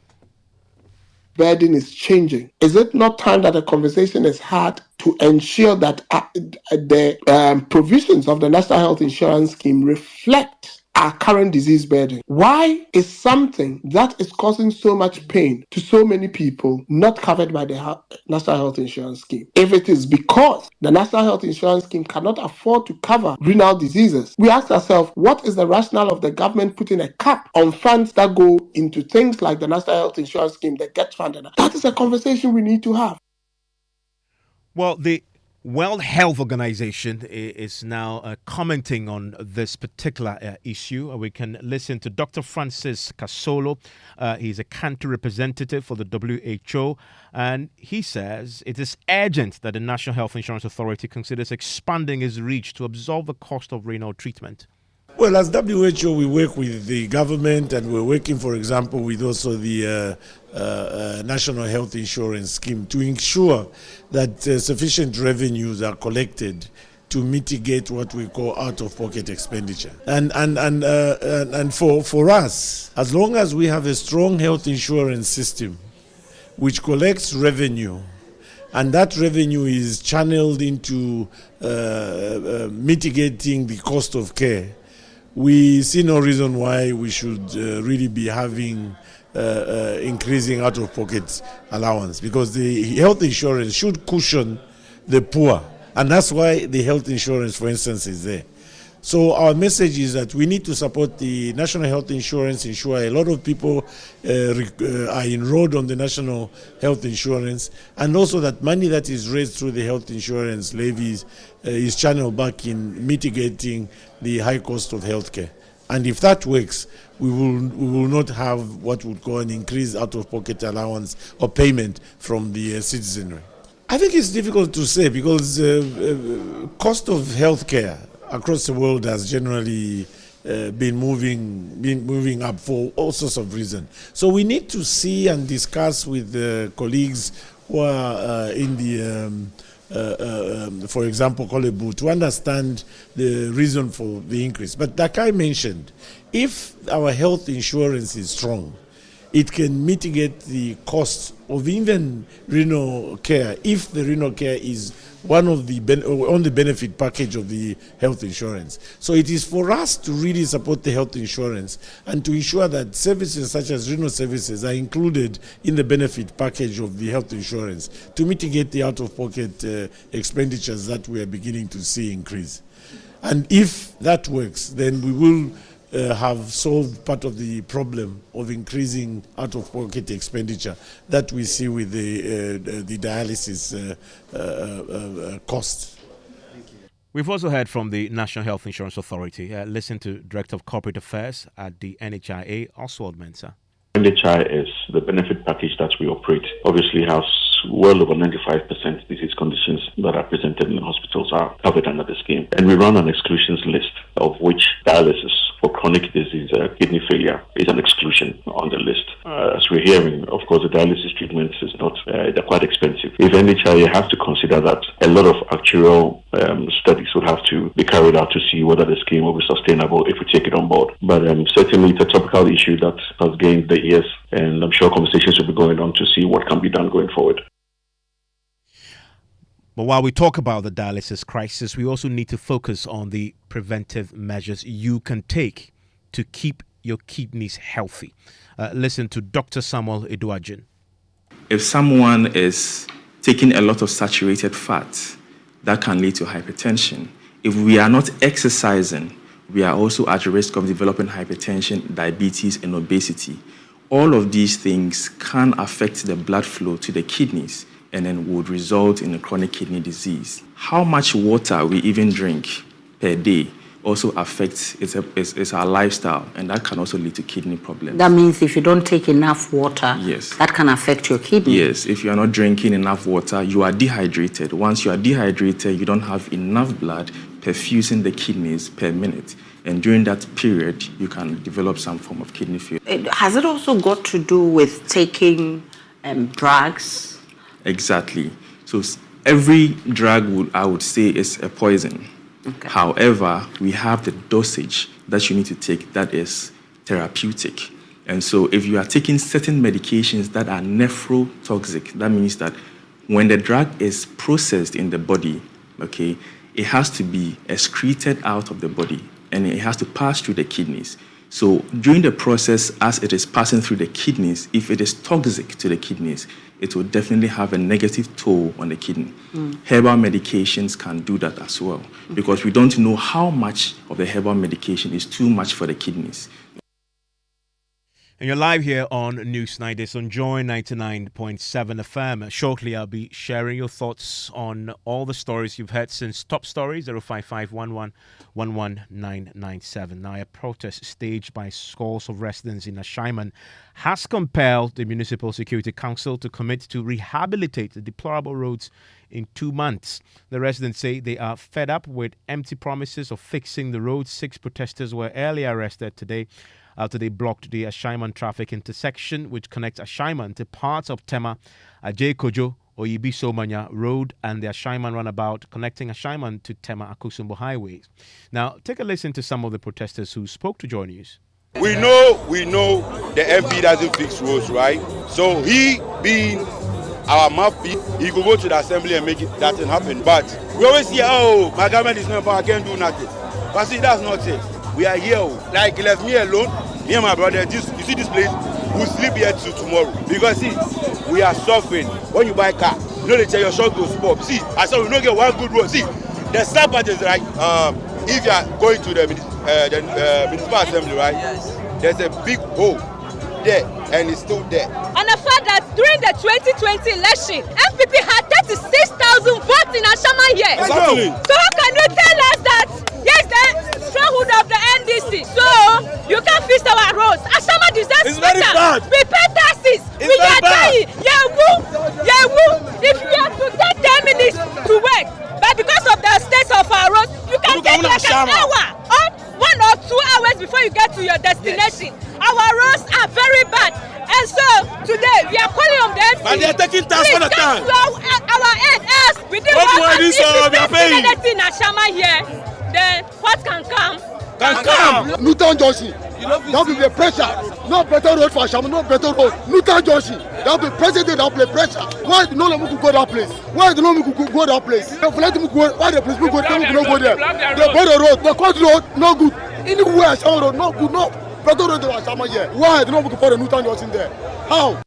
Burden is changing. Is it not time that a conversation is had to ensure that the provisions of the National Health Insurance Scheme reflect our current disease burden? Why is something that is causing so much pain to so many people not covered by the National Health Insurance Scheme? If it is because the National Health Insurance Scheme cannot afford to cover renal diseases, we ask ourselves, what is the rationale of the government putting a cap on funds that go into things like the National Health Insurance Scheme that get funded? That is a conversation we need to have. Well, the World Health Organization is now commenting on this particular issue. We can listen to Dr. Francis Kasolo. He's a country representative for the WHO, and he says it is urgent that the National Health Insurance Authority considers expanding its reach to absorb the cost of renal treatment. Well, as WHO, we work with the government, and we're working, for example, with also the National Health Insurance Scheme to ensure that sufficient revenues are collected to mitigate what we call out-of-pocket expenditure. And for us, as long as we have a strong health insurance system which collects revenue, and that revenue is channeled into mitigating the cost of care, we see no reason why we should really be having increasing out-of-pocket allowance, because the health insurance should cushion the poor, and that's why the health insurance, for instance, is there. So our message is that we need to support the national health insurance, ensure a lot of people are enrolled on the national health insurance, and also that money that is raised through the health insurance levies is channeled back in mitigating the high cost of healthcare. And if that works, we will not have what would call an increased out-of-pocket allowance or payment from the citizenry. I think it's difficult to say, because cost of healthcare across the world has generally been moving up for all sorts of reasons. So we need to see and discuss with the colleagues who are in the for example, Kolebu, to understand the reason for the increase. But like I mentioned, if our health insurance is strong, it can mitigate the cost of even renal care if the renal care is one of the on the benefit package of the health insurance. So it is for us to really support the health insurance and to ensure that services such as renal services are included in the benefit package of the health insurance to mitigate the out-of-pocket expenditures that we are beginning to see increase. And if that works, then we will have solved part of the problem of increasing out-of-pocket expenditure that we see with the dialysis cost. We've also heard from the National Health Insurance Authority. Listen to Director of Corporate Affairs at the NHIA, Evans Mensah. NHIS, the benefit package that we operate, obviously has well over 95% disease conditions that are presented in the hospitals are covered under the scheme. And we run an exclusions list, of which dialysis for chronic disease, kidney failure, is an exclusion on the list. As we're hearing, of course, the dialysis treatment is not, they're quite expensive. If NHIA has to consider that, a lot of actuarial studies would have to be carried out to see whether the scheme will be sustainable if we take it on board. But certainly it's a topical issue that has gained the ears, and I'm sure conversations will be going on to see what can be done going forward. But while we talk about the dialysis crisis, we also need to focus on the preventive measures you can take to keep your kidneys healthy. Listen to Dr. Samuel Eduajin. If someone is taking a lot of saturated fat, that can lead to hypertension. If we are not exercising, we are also at risk of developing hypertension, diabetes, and obesity. All of these things can affect the blood flow to the kidneys and then would result in a chronic kidney disease. How much water we even drink per day also affects it's our lifestyle, and that can also lead to kidney problems. That means if you don't take enough water, yes, that can affect your kidney. Yes, if you are not drinking enough water, you are dehydrated. Once you are dehydrated, you don't have enough blood perfusing the kidneys per minute. And during that period, you can develop some form of kidney failure. Has it also got to do with taking drugs? Exactly. So every drug, I would say, is a poison. Okay. However, we have the dosage that you need to take that is therapeutic. And so if you are taking certain medications that are nephrotoxic, that means that when the drug is processed in the body, okay, it has to be excreted out of the body and it has to pass through the kidneys. So during the process, as it is passing through the kidneys, if it is toxic to the kidneys, it will definitely have a negative toll on the kidney. Herbal medications can do that as well, because we don't know how much of the herbal medication is too much for the kidneys. And you're live here on News Night. It's on Joy 99.7 FM. Shortly, I'll be sharing your thoughts on all the stories you've heard since Top Stories, 05511-11997. Now, a protest staged by scores of residents in Ashaiman has compelled the Municipal Security Council to commit to rehabilitate the deplorable roads in 2 months. The residents say they are fed up with empty promises of fixing the roads. 6 protesters were earlier arrested today after they blocked the Ashaiman traffic intersection, which connects Ashaiman to parts of Tema, Ajay Kojo, Oyibi Somanya Road, and the Ashaiman runabout connecting Ashaiman to Tema Akusumbo highways. Now, take a listen to some of the protesters who spoke to Joy News. We know the MP doesn't fix roads, right? So he being our mouthpiece, he could go to the assembly and make that thing happen. But we always hear, oh, my government is not power, I can't do nothing. But see, that's not it. We are here, like left me alone, me and my brother, you see this place, we'll sleep here till tomorrow. Because see, we are suffering. When you buy a car, you know they tell your shop goes pop. See, I saw we don't get one good road. See, the sad part is like, if you are going to the municipal assembly, right, there's a big hole there, and it's still there. On the fact that during the 2020 election, MPP had 36,000 votes in Ashaiman here. Exactly. So how can you tell us that, yes, the stronghold of the NDC, so you can't fix our roads? Ashaiman deserves better. We pay taxes. We are dying. If you have to take 10 minutes to work, but because of the state of our roads, you can take like an hour or 1 or 2 hours before you get to your destination. Yes. Our roads are very bad. And so today we are calling on them. And they are taking tax for the time. Our head else. We didn't want to see anything in Ashaiman here. Then what can come? Newton Johnson. That will be a pressure. No better road for Ashaiman, no better road. Newton Junction. That will be president that will play pressure. Why do not go that place? Why do not go that place? If let them go, why the police go? Tell them not go there. The border road, the court road, no good. Anywhere Ashaiman road, no good. No better road to Ashaiman here. Why do not go for the Newton Junction there? How?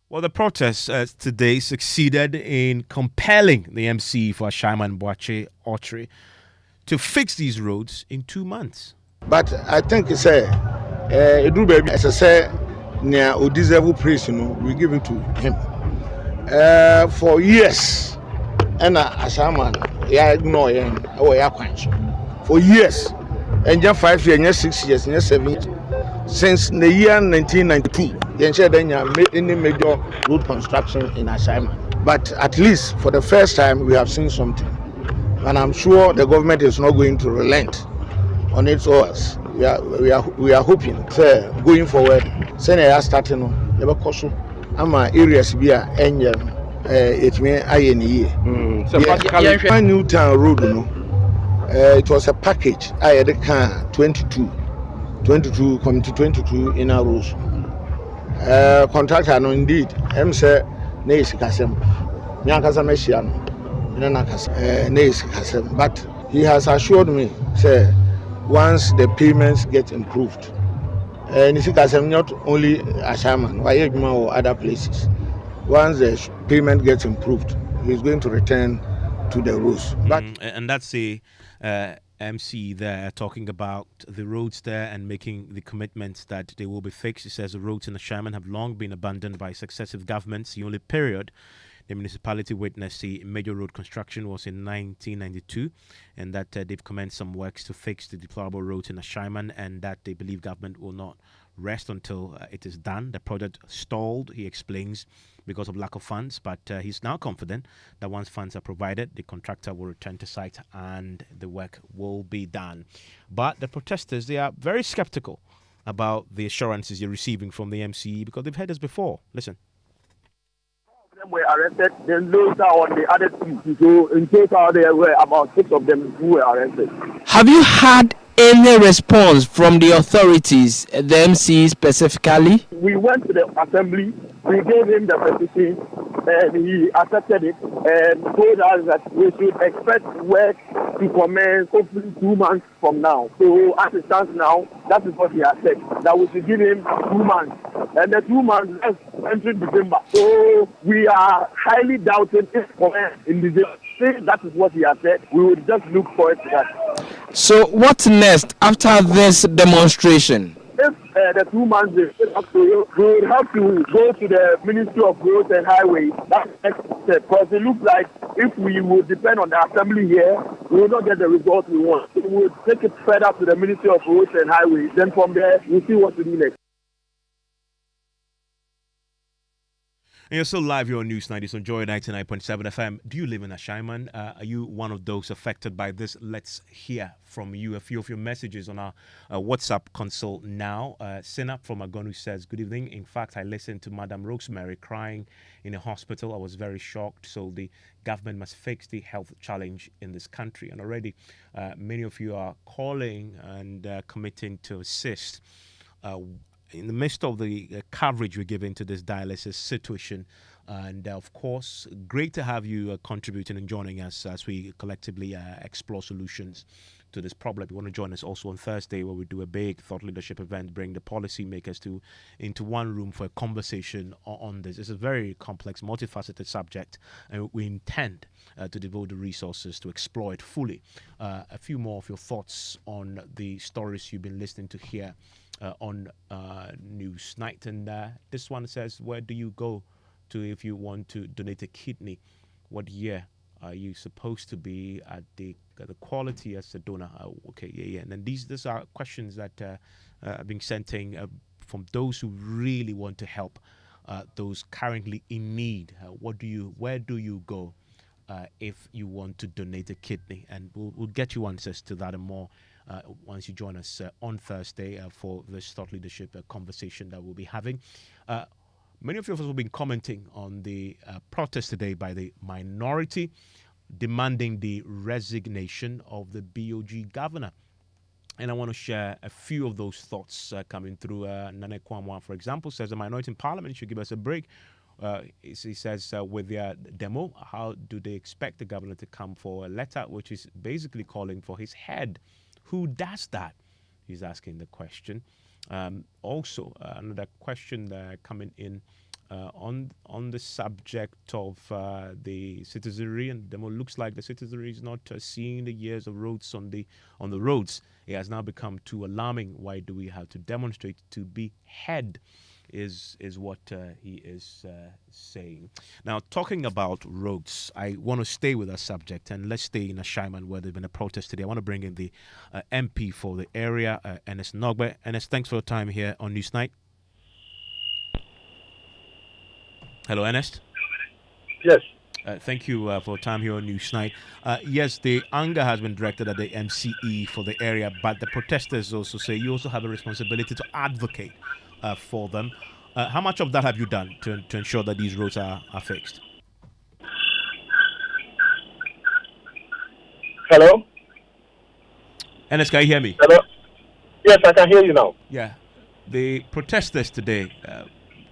Well, the protests today succeeded in compelling the MC for Ashaiman Boache Otri to fix these roads in 2 months. But I think it's a do baby as I say near who deserve praise, we give it to him. For years, and Ashaiman, ignore him or quench. For years, and just 5 years, and 6 years, and 7 years. Since the year 1992, Yenche made any major road construction in Ashaiman. But at least for the first time, we have seen something. And I'm sure the government is not going to relent on its orders. We are hoping, sir, going forward, Senate starting on the Bakoso, Ama areas be a angel, it may INE. So, Newtown Road, it was a package. I had a car 22 come to 22 in a rows. Contractor, no, indeed, say, Nays Casem, Yankasa Messiano, Nays Casem. But he has assured me, say, once the payments get improved, and it's not only Ashaiman, Wayegma or other places, once the payment gets improved, he's going to return to the roads. But and that's the MC there talking about the roads there and making the commitments that they will be fixed. He says the roads in Ashaiman have long been abandoned by successive governments. The only period the municipality witnessed the major road construction was in 1992, and that they've commenced some works to fix the deplorable roads in Ashaiman, and that they believe government will not rest until it is done. The project stalled, he explains, because of lack of funds, but he's now confident that once funds are provided, the contractor will return to site and the work will be done. But the protesters, they are very skeptical about the assurances you're receiving from the MCE because they've heard this before. Listen. Them were arrested, then those are on the other two. So in total, there were about 6 of them who were arrested. Have you had any response from the authorities, the MC specifically? We went to the assembly, we gave him the petition, and he accepted it and told us that we should expect work to commence hopefully 2 months from now. So as it stands now, that is what he has said, that we should give him 2 months. And the 2 months is entering December. So we are highly doubting if commence in December. That is what he has said. We will just look forward to that. So what next after this demonstration? If the 2 months is up to you, we would have to go to the Ministry of Roads and Highways. That's the next step. Because it looks like if we would depend on the assembly here, we will not get the results we want. So we would take it further to the Ministry of Roads and Highways. Then from there, we'll see what to do next. And you're still live here on News 90 on Joy 99.7 FM. Do you live in Ashaiman? Are you one of those affected by this? Let's hear from you. A few of your messages on our WhatsApp console now. Sinap from Agonu says, good evening. In fact, I listened to Madam Rosemary crying in a hospital. I was very shocked. So the government must fix the health challenge in this country. And already many of you are calling and committing to assist in the midst of the coverage we're giving to this dialysis situation. And of course, great to have you contributing and joining us as we collectively explore solutions to this problem. You want to join us also on Thursday, where we do a big thought leadership event, bring the policymakers into one room for a conversation on this. It's a very complex, multifaceted subject, and we intend to devote the resources to explore it fully. A few more of your thoughts on the stories you've been listening to here on News Night. And this one says, where do you go to if you want to donate a kidney? What year are you supposed to be at the quality as a donor? Yeah. And then these are questions that are being sent in from those who really want to help those currently in need. Where do you go if you want to donate a kidney? And we'll get you answers to that and more once you join us on Thursday for this thought leadership conversation that we'll be having. Many of you have been commenting on the protest today by the minority demanding the resignation of the BOG governor. And I want to share a few of those thoughts coming through. Nane Kwamwa, for example, says the minority in parliament should give us a break. He says with their demo, how do they expect the governor to come for a letter which is basically calling for his head? Who does that? He's asking the question. Also, another question coming in on the subject of the citizenry, and demo looks like the citizenry is not seeing the years of roads on the roads. It has now become too alarming. Why do we have to demonstrate to be heard? Is what he is saying. Now, talking about roads, I want to stay with our subject, and let's stay in Ashaiman, where there's been a protest today. I want to bring in the MP for the area, Ernest Nogbe. Ernest, thanks for your time here on Newsnight. Hello, Ernest. Yes. Thank you for your time here on Newsnight. Yes, the anger has been directed at the MCE for the area, but the protesters also say you also have a responsibility to advocate for them. How much of that have you done to ensure that these roads are fixed? Hello? Ernest, can you hear me? Hello? Yes, I can hear you now. Yeah. The protesters today,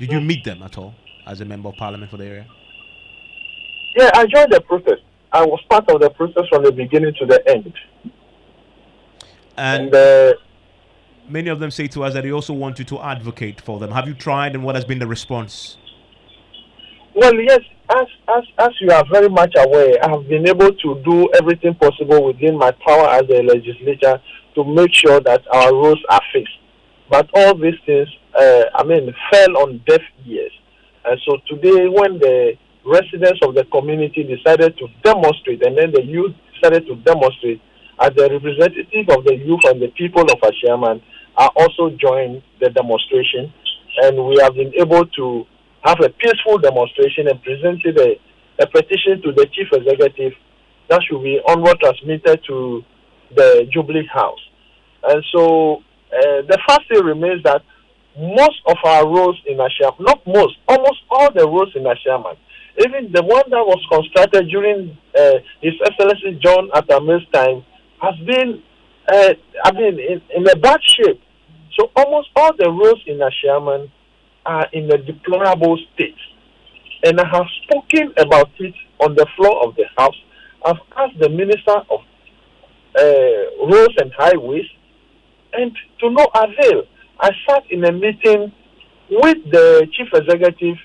did you meet them at all as a member of parliament for the area? Yeah, I joined the protest. I was part of the protest from the beginning to the end. And many of them say to us that they also want you to advocate for them. Have you tried, and what has been the response? Well, yes, as you are very much aware, I have been able to do everything possible within my power as a legislator to make sure that our roads are fixed. But all these things, fell on deaf ears. And so today, when the residents of the community decided to demonstrate, and then the youth decided to demonstrate, as the representative of the youth and the people of Ashaiman, I also joined the demonstration, and we have been able to have a peaceful demonstration and presented a petition to the chief executive that should be onward transmitted to the Jubilee House. And so the fact still remains that most of our roads in Ashaiman, not most, almost all the roads in Ashaiman, even the one that was constructed during His Excellency John Atame's time, has been, in a bad shape. So almost all the roads in Ashaiman are in a deplorable state. And I have spoken about it on the floor of the House. I've asked the Minister of Roads and Highways, and to no avail. I sat in a meeting with the Chief Executive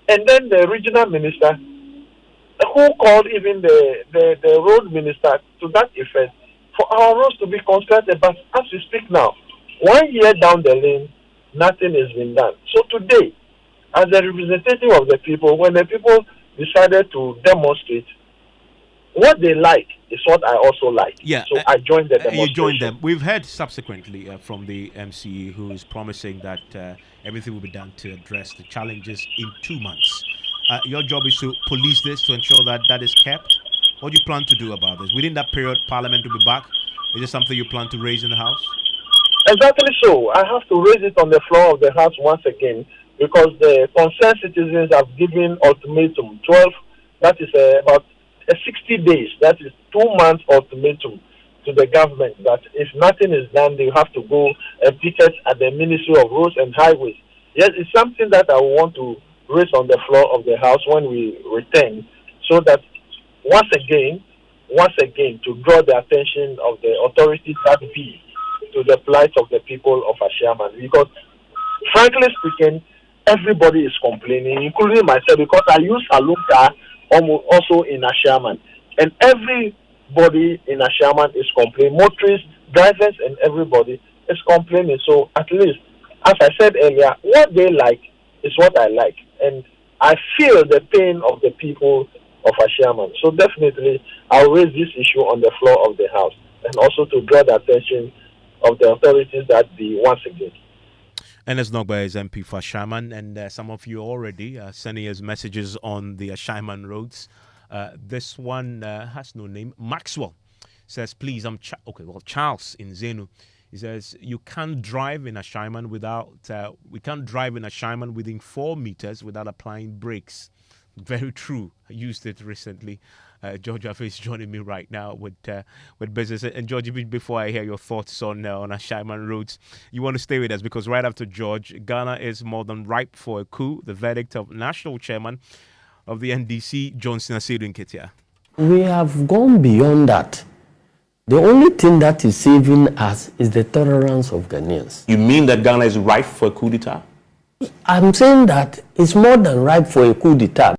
and then the Regional Minister, who called even the Road Minister to that effect, for our roads to be constructed. But as we speak now, 1 year down the lane, nothing has been done. So today, as a representative of the people, when the people decided to demonstrate, what they like is what I also like. Yeah, so I joined the demonstration. You joined them. We've heard subsequently from the MCE, who is promising that everything will be done to address the challenges in 2 months. Your job is to police this, to ensure that that is kept. What do you plan to do about this? Within that period, Parliament will be back. Is this something you plan to raise in the House? Exactly so. I have to raise it on the floor of the House once again, because the concerned citizens have given ultimatum 12, that is about 60 days, that is 2 months ultimatum to the government, that if nothing is done, they have to go and picket at the Ministry of Roads and Highways. Yes, it's something that I want to raise on the floor of the House when we return, so that once again, to draw the attention of the authorities that be to the plight of the people of Ashaiman. Because, frankly speaking, everybody is complaining, including myself, because I use saloon car also in Ashaiman. And everybody in Ashaiman is complaining. Motorists, drivers, and everybody is complaining. So, at least, as I said earlier, what they like is what I like. And I feel the pain of the people of Ashaiman. So definitely, I'll raise this issue on the floor of the House, and also to draw the attention of the authorities that be once again. Ernest Nogbe is MP for Ashaiman, and some of you already sending us messages on the Ashaiman roads. This one has no name. Maxwell says, please, Charles in Zenu. He says, you can't drive in Ashaiman we can't drive in Ashaiman within 4 meters without applying brakes. Very true. I used it recently. George Affe is joining me right now with business. And George, even before I hear your thoughts on Ashaiman roads, you want to stay with us because right after George, Ghana is more than ripe for a coup. The verdict of National Chairman of the NDC, Johnson Asiedu Nketia. We have gone beyond that. The only thing that is saving us is the tolerance of Ghanaians. You mean that Ghana is ripe for a coup d'etat? I'm saying that it's more than ripe for a coup d'etat.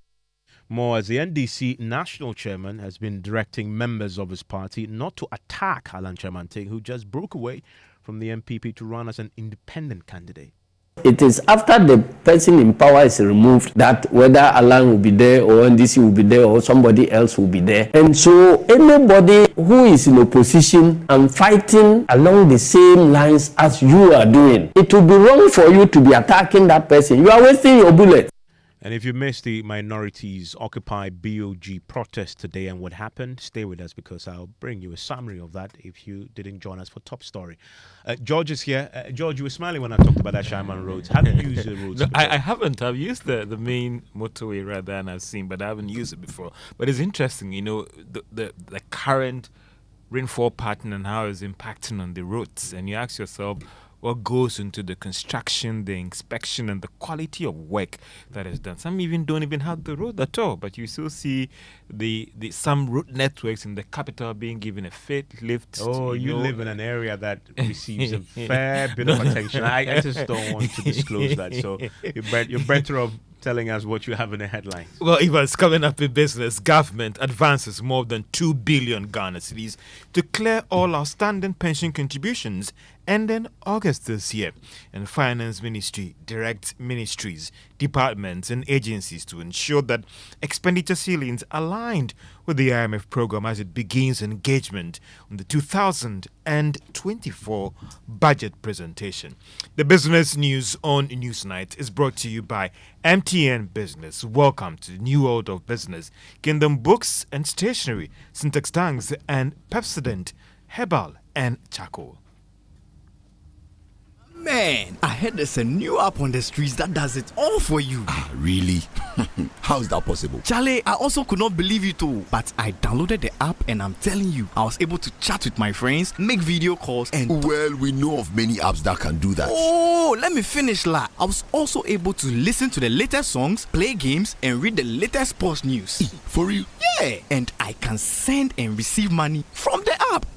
More as the NDC national chairman has been directing members of his party not to attack Alan Chamante, who just broke away from the MPP to run as an independent candidate. It is after the person in power is removed that whether Alan will be there or NDC will be there or somebody else will be there. And so anybody who is in opposition and fighting along the same lines as you are doing, it will be wrong for you to be attacking that person. You are wasting your bullets. And if you missed the minorities Occupy BOG protest today and what happened, stay with us because I'll bring you a summary of that if you didn't join us for Top Story. George is here. George, you were smiling when I talked about Ashaiman roads. Have you used the roads? No, I haven't. I've used the main motorway rather than I've seen, but I haven't used it before. But it's interesting, the current rainfall pattern and how it's impacting on the roads. And you ask yourself, what goes into the construction, the inspection, and the quality of work that is done. Some even don't even have the road at all, but you still see the some road networks in the capital being given a facelift. Oh, you live in an area that receives a fair bit of attention. I just don't want to disclose that, so you're better off telling us what you have in the headlines. Well, Evans, coming up in business, government advances more than 2 billion Ghana cedis to clear all outstanding pension contributions ending August this year. And Finance Ministry directs ministries, departments and agencies to ensure that expenditure ceilings aligned with the IMF program as it begins engagement on the 2024 budget presentation. The business news on Newsnight is brought to you by MTN Business. Welcome to the new world of business. Kingdom Books and Stationery, Syntax Tanks and Pepsodent, Herbal and Charcoal. Man, I heard there's a new app on the streets that does it all for you. Ah, really? How is that possible? Charlie, I also could not believe it too. But I downloaded the app and I'm telling you, I was able to chat with my friends, make video calls and... Well, we know of many apps that can do that. Oh, let me finish, la. I was also able to listen to the latest songs, play games and read the latest sports news. For real? Yeah, and I can send and receive money from the app.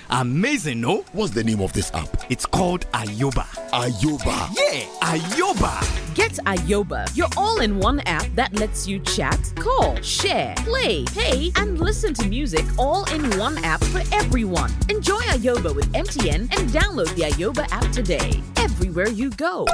Amazing, no? What's the name of this app? It's called Ayoba. Ayoba? Yeah, Ayoba. Get Ayoba, your all-in-one app that lets you chat, call, share, play, pay, and listen to music all in one app for everyone. Enjoy Ayoba with MTN and download the Ayoba app today. Everywhere you go.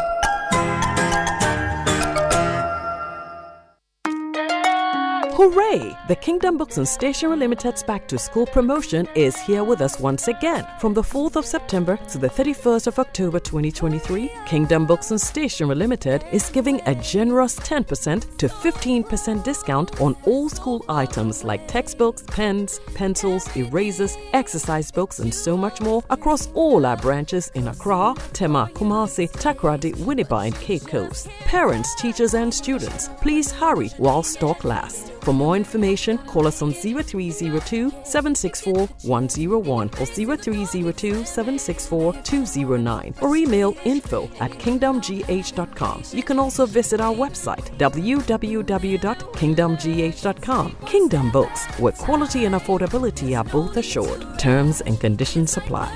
Hooray! The Kingdom Books and Stationery Limited's Back to School promotion is here with us once again. From the 4th of September to the 31st of October 2023, Kingdom Books and Stationery Limited is giving a generous 10% to 15% discount on all school items like textbooks, pens, pencils, erasers, exercise books, and so much more across all our branches in Accra, Tema, Kumasi, Takoradi, Winneba, and Cape Coast. Parents, teachers, and students, please hurry while stock lasts. For more information, call us on 0302 764 101 or 0302 764 209 or email info@kingdomgh.com. You can also visit our website www.kingdomgh.com. Kingdom Books, where quality and affordability are both assured. Terms and conditions apply.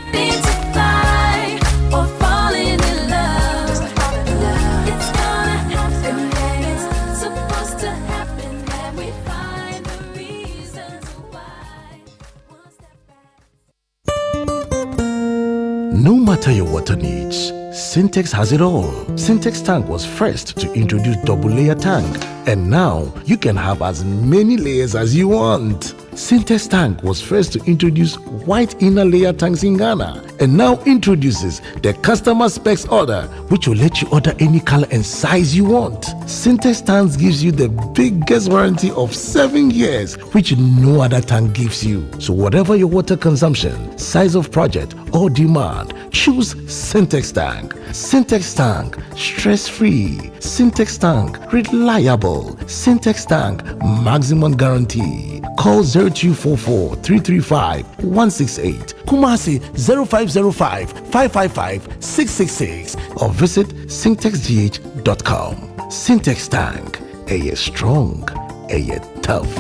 No matter your water needs, Syntex has it all. Syntex Tank was first to introduce double layer tank, and now you can have as many layers as you want. Syntex Tank was first to introduce white inner layer tanks in Ghana and now introduces the customer specs order, which will let you order any color and size you want. Syntex Tanks gives you the biggest warranty of 7 years, which no other tank gives you. So whatever your water consumption, size of project or demand, choose Syntex Tank. Syntex Tank, stress-free. Syntex Tank, reliable. Syntex Tank, maximum guarantee. Call 0244 335 168, Kumasi 0505 555 666, or visit syntexgh.com. Syntex Tank, a strong, a tough.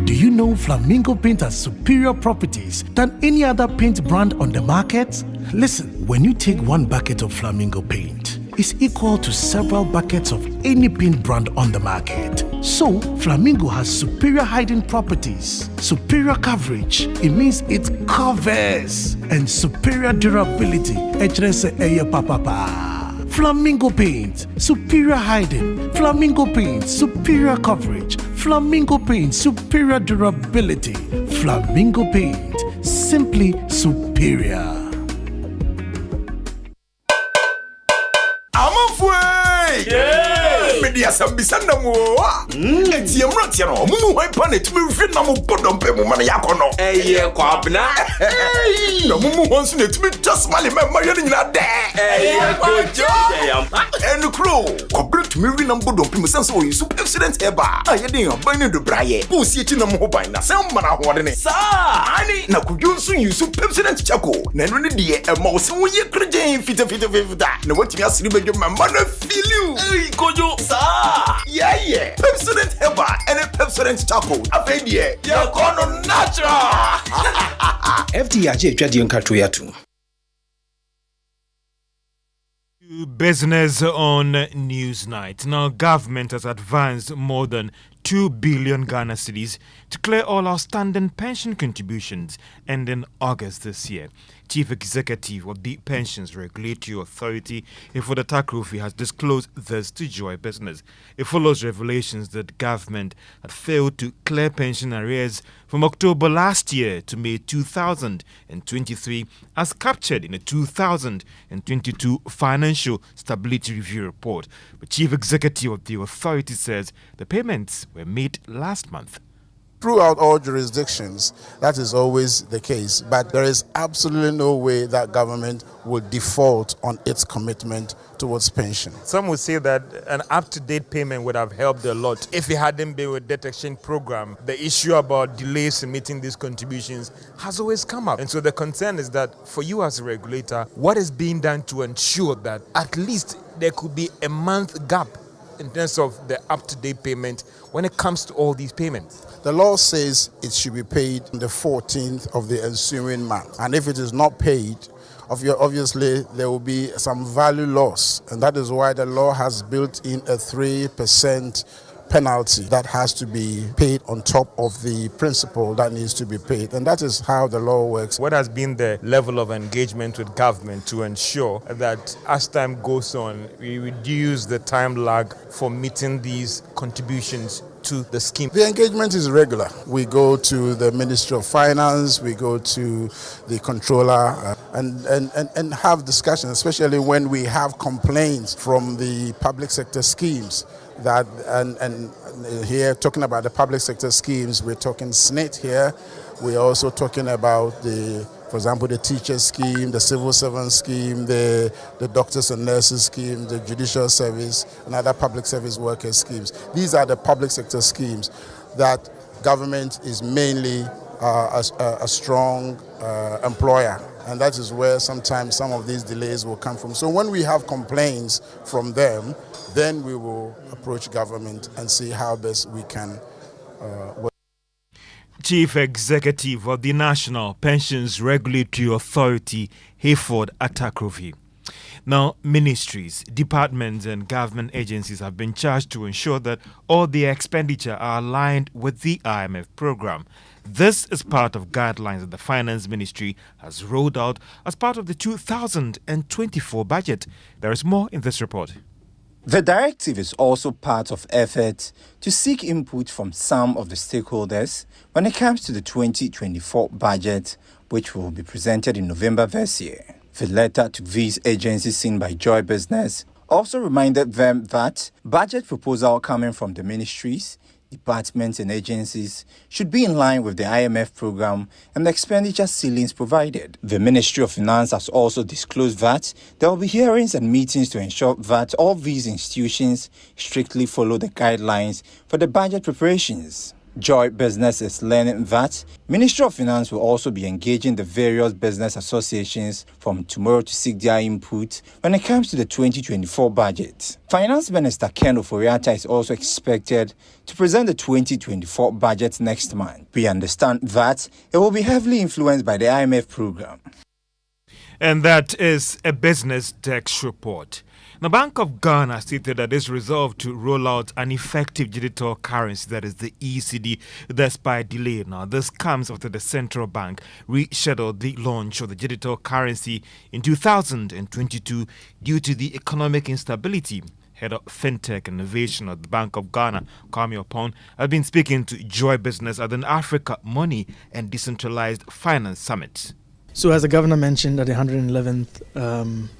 Do you know Flamingo paint has superior properties than any other paint brand on the market? Listen, when you take 1 bucket of Flamingo paint, it's equal to several buckets of any paint brand on the market. So, Flamingo has superior hiding properties, superior coverage, it means it covers, and superior durability. Flamingo paint, superior hiding. Flamingo paint, superior coverage. Flamingo paint, superior durability. Flamingo paint, simply superior. Media Sambisanda Moa. It's your Mratiano, Mumu, Panet, Vietnam, Podompe, Mumana Yakono. Eh, Quabna. No, Mumu wants to meet just my member in that day. And the crew, corporate Miri number don't be so you super accident ever. I had a binding the Braille, who see it in a mobile, some man are holding it. Sir, I now could you soon use super accident Chaco, Nenry dear, a mouse, and we are credit fit that. No, what you are sleeping, your mother feel you. Hey, Kojo, sir. Yeah. Pepsodent Ever and a Pepsodent Charcoal. A baby, you're gonna natural. FDIJ Jadion Katuyatu. Business on Newsnight. Now, government has advanced more than 2 billion Ghana cedis to clear all outstanding pension contributions ending August this year. Chief Executive of the Pensions Regulatory Authority, Ifoda Takrufi, has disclosed this to Joy Business. It follows revelations that government had failed to clear pension arrears from October last year to May 2023, as captured in a 2022 Financial Stability Review report. The Chief Executive of the authority says the payments were made last month. Throughout all jurisdictions, that is always the case, but there is absolutely no way that government will default on its commitment towards pension. Some would say that an up-to-date payment would have helped a lot if it hadn't been with detection program. The issue about delays in meeting these contributions has always come up. And so the concern is that for you as a regulator, what is being done to ensure that at least there could be a month gap in terms of the up-to-date payment when it comes to all these payments? The law says it should be paid on the 14th of the ensuing month. And if it is not paid, obviously there will be some value loss. And that is why the law has built in a 3% penalty that has to be paid on top of the principal that needs to be paid. And that is how the law works. What has been the level of engagement with government to ensure that as time goes on, we reduce the time lag for meeting these contributions to the scheme? The engagement is regular. We go to the Ministry of Finance, we go to the Controller and have discussions, especially when we have complaints from the public sector schemes. That and here talking about the public sector schemes, we're talking SNIT here. We're also talking about for example, the teacher scheme, the civil servant scheme, the doctors and nurses scheme, the judicial service, and other public service workers schemes. These are the public sector schemes that government is mainly a strong employer. And that is where sometimes some of these delays will come from. So when we have complaints from them, then we will approach government and see how best we can work. Chief Executive of the National Pensions Regulatory Authority, Hayford Atakrovi. Now, ministries, departments and government agencies have been charged to ensure that all their expenditure are aligned with the IMF program. This is part of guidelines that the Finance Ministry has rolled out as part of the 2024 budget. There is more in this report. The directive is also part of efforts to seek input from some of the stakeholders when it comes to the 2024 budget, which will be presented in November this year. The letter to these agencies seen by Joy Business also reminded them that budget proposal coming from the ministries, departments and agencies should be in line with the IMF program and the expenditure ceilings provided. The Ministry of Finance has also disclosed that there will be hearings and meetings to ensure that all these institutions strictly follow the guidelines for the budget preparations. Joy Business is learning that Ministry of Finance will also be engaging the various business associations from tomorrow to seek their input when it comes to the 2024 budget. Finance Minister Ken Oforiatta is also expected to present the 2024 budget next month. We understand that it will be heavily influenced by the IMF program. And that is a business desk report. The Bank of Ghana stated that it's resolved to roll out an effective digital currency, that is the ECD, despite delay. Now, this comes after the central bank rescheduled the launch of the digital currency in 2022 due to the economic instability. Head of FinTech Innovation at the Bank of Ghana, Kwame Opon, has been speaking to Joy Business at an Africa Money and Decentralized Finance Summit. So as the governor mentioned at the 111th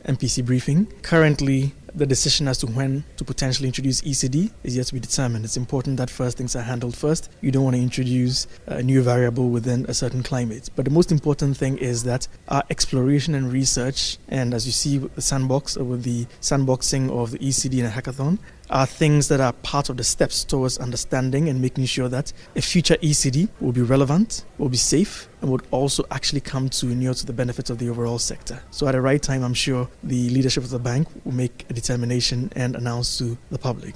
MPC briefing, currently the decision as to when to potentially introduce ECD is yet to be determined. It's important that first things are handled first. You don't want to introduce a new variable within a certain climate. But the most important thing is that our exploration and research, and as you see with the sandbox, or with the sandboxing of the ECD in a hackathon, are things that are part of the steps towards understanding and making sure that a future ECD will be relevant, will be safe, and would also actually come to near to the benefits of the overall sector. So at the right time, I'm sure the leadership of the bank will make a determination and announce to the public.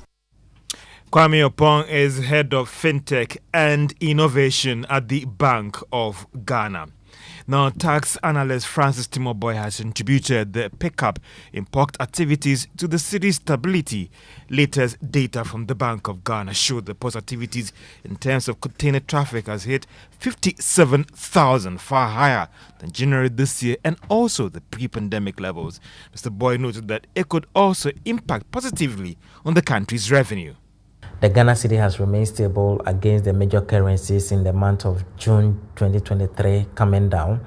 Kwame Opon is head of FinTech and Innovation at the Bank of Ghana. Now, tax analyst Francis Timoboy has attributed the pickup in pork activities to the city's stability. Latest data from the Bank of Ghana showed the port activities in terms of container traffic has hit 57,000, far higher than January this year and also the pre-pandemic levels. Mr. Boy noted that it could also impact positively on the country's revenue. The Ghana cedi has remained stable against the major currencies in the month of June 2023, coming down.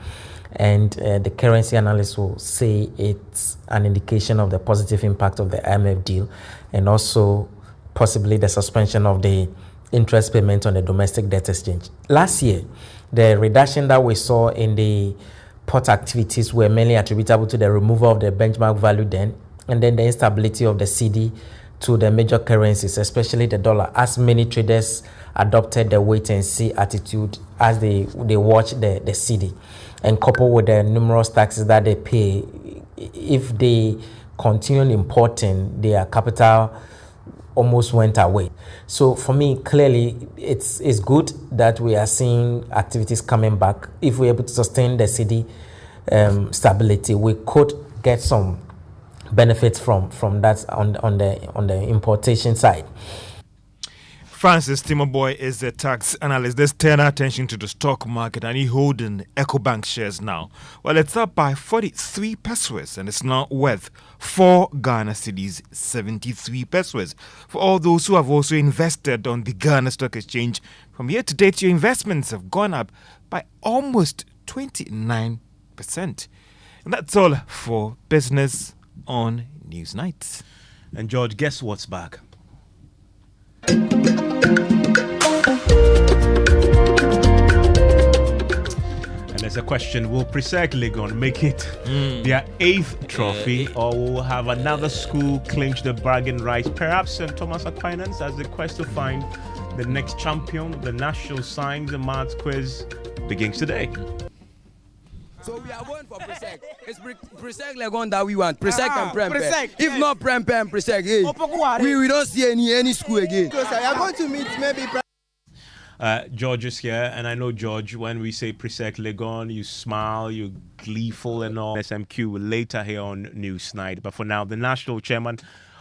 And the currency analysts will say it's an indication of the positive impact of the IMF deal and also possibly the suspension of the interest payment on the domestic debt exchange. Last year, the reduction that we saw in the port activities were mainly attributable to the removal of the benchmark value then, and then the instability of the cedi to the major currencies, especially the dollar, as many traders adopted the wait-and-see attitude as they watch the cedi, and coupled with the numerous taxes that they pay. If they continue importing, their capital almost went away. So for me, clearly, it's good that we are seeing activities coming back. If we're able to sustain the cedi stability, we could get some benefits from that on the importation side. Francis Timoboy is the tax analyst. Let's turn our attention to the stock market, and he's holding EcoBank shares now. Well, it's up by 43 pesos and it's now worth 4 Ghana cedis, 73 pesos. For all those who have also invested on the Ghana Stock Exchange, from year to date, your investments have gone up by almost 29%. And that's all for business on Newsnight. And George, guess what's back? And there's a question, will Presec Legon make it their 8th trophy, or will have another school clinch the bragging rights? Perhaps St. Thomas Aquinas, as the quest to find the next champion. The National Science and Maths Quiz begins today. So we are going for Presec. It's Presec Legon that we want. Presec and Prem. If not Prem and Presec, hey, we don't see any school again. So we are going to meet maybe George is here, and I know, George, when we say Presec Legon, you smile, you're gleeful and all. SMQ will later here on Newsnight. But for now, the national chairman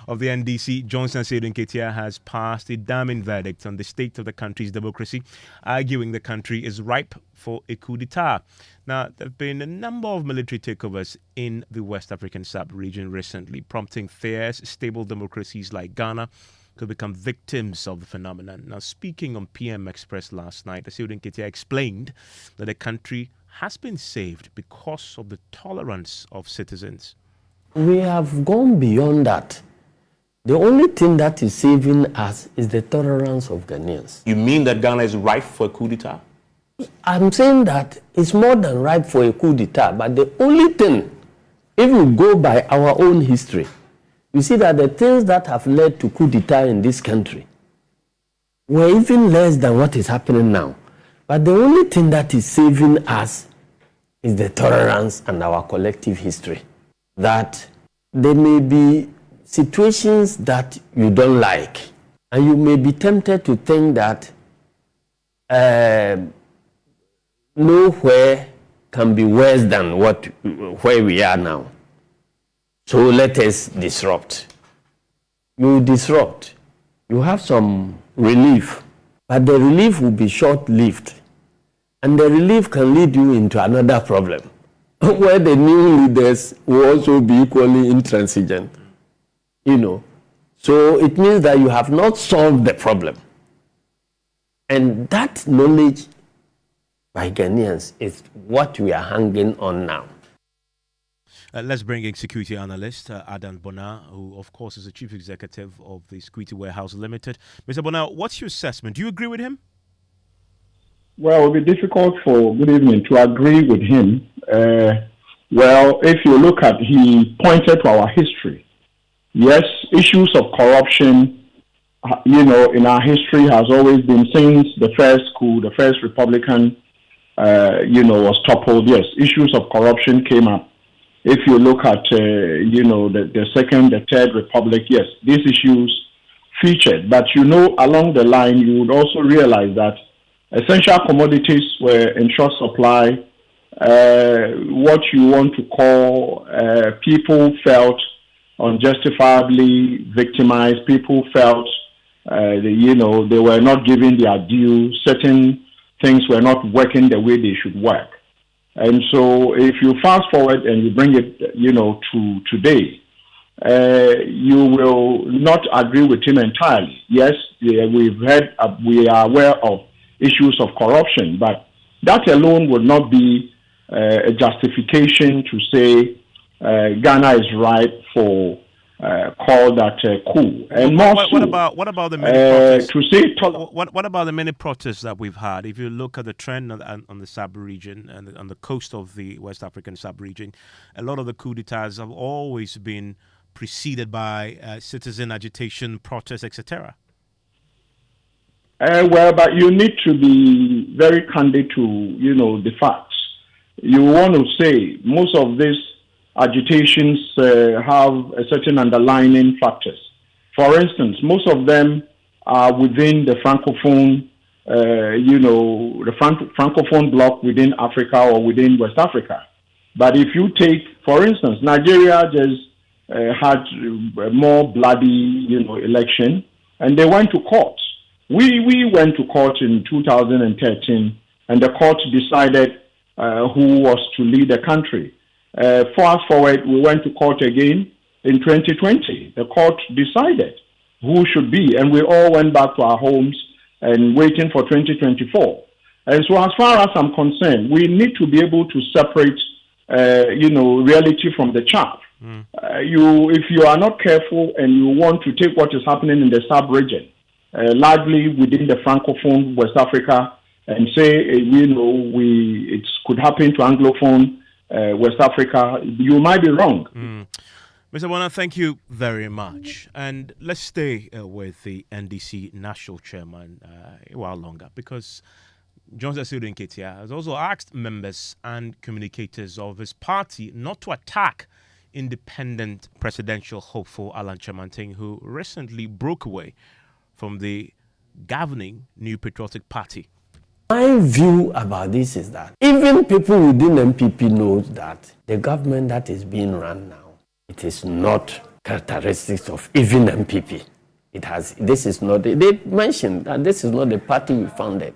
of the NDC, Johnson Seydou Nketia, has passed a damning verdict on the state of the country's democracy, arguing the country is ripe for a coup d'etat. Now, there have been a number of military takeovers in the West African sub-region recently, prompting fierce, stable democracies like Ghana to become victims of the phenomenon. Now, speaking on PM Express last night, Seydou Nketia explained that the country has been saved because of the tolerance of citizens. We have gone beyond that. The only thing that is saving us is the tolerance of Ghanaians. You mean that Ghana is ripe for a coup d'etat? I'm saying that it's more than ripe for a coup d'etat, but the only thing, if we go by our own history, you see that the things that have led to coup d'etat in this country were even less than what is happening now. But the only thing that is saving us is the tolerance and our collective history. That there may be situations that you don't like, and you may be tempted to think that nowhere can be worse than where we are now. So let us disrupt. You disrupt. You have some relief, but the relief will be short-lived. And the relief can lead you into another problem, where the new leaders will also be equally intransigent. So it means that you have not solved the problem. And that knowledge by Ghanaians is what we are hanging on now. Let's bring in security analyst Adam Bona, who of course is the chief executive of the Security Warehouse Limited. Mr. Bona, what's your assessment? Do you agree with him? Well, it will be difficult for good evening to agree with him. Well, if you look at, he pointed to our history. Yes, issues of corruption, in our history has always been since the first coup, the first Republican, was toppled. Yes, issues of corruption came up. If you look at, the second, the third Republic, yes, these issues featured. But, along the line, you would also realize that essential commodities were in short supply. What you want to call people felt unjustifiably victimized. People felt, they were not given their due. Certain things were not working the way they should work. And so if you fast forward and you bring it, to today, you will not agree with him entirely. Yes, we are aware of issues of corruption, but that alone would not be a justification to say Ghana is ripe for call that coup. And what about the many protests? What about the many protests that we've had? If you look at the trend on the sub-region and on the coast of the West African sub-region, a lot of the coup d'etats have always been preceded by citizen agitation, protests, etc. But you need to be very candid to, the facts. You want to say most of these agitations have a certain underlying factors. For instance, most of them are within the Francophone, the Francophone bloc within Africa or within West Africa. But if you take, for instance, Nigeria just had a more bloody, election, and they went to court. We went to court in 2013, and the court decided who was to lead the country. Fast forward, we went to court again in 2020. The court decided who should be, and we all went back to our homes and waiting for 2024. And so as far as I'm concerned, we need to be able to separate, reality from the chaff. If you are not careful and you want to take what is happening in the sub-region, largely within the Francophone West Africa, and say, it could happen to Anglophone West Africa, you might be wrong. Mr. Bona, thank you very much. And let's stay with the NDC national chairman a while longer, because Johnson Seydou Nketia has also asked members and communicators of his party not to attack independent presidential hopeful Alan Kyerematen, who recently broke away from the governing New Patriotic Party. My view about this is that even people within MPP know that the government that is being run now, it is not characteristics of even MPP. It has. This is not. They mentioned that this is not the party we founded,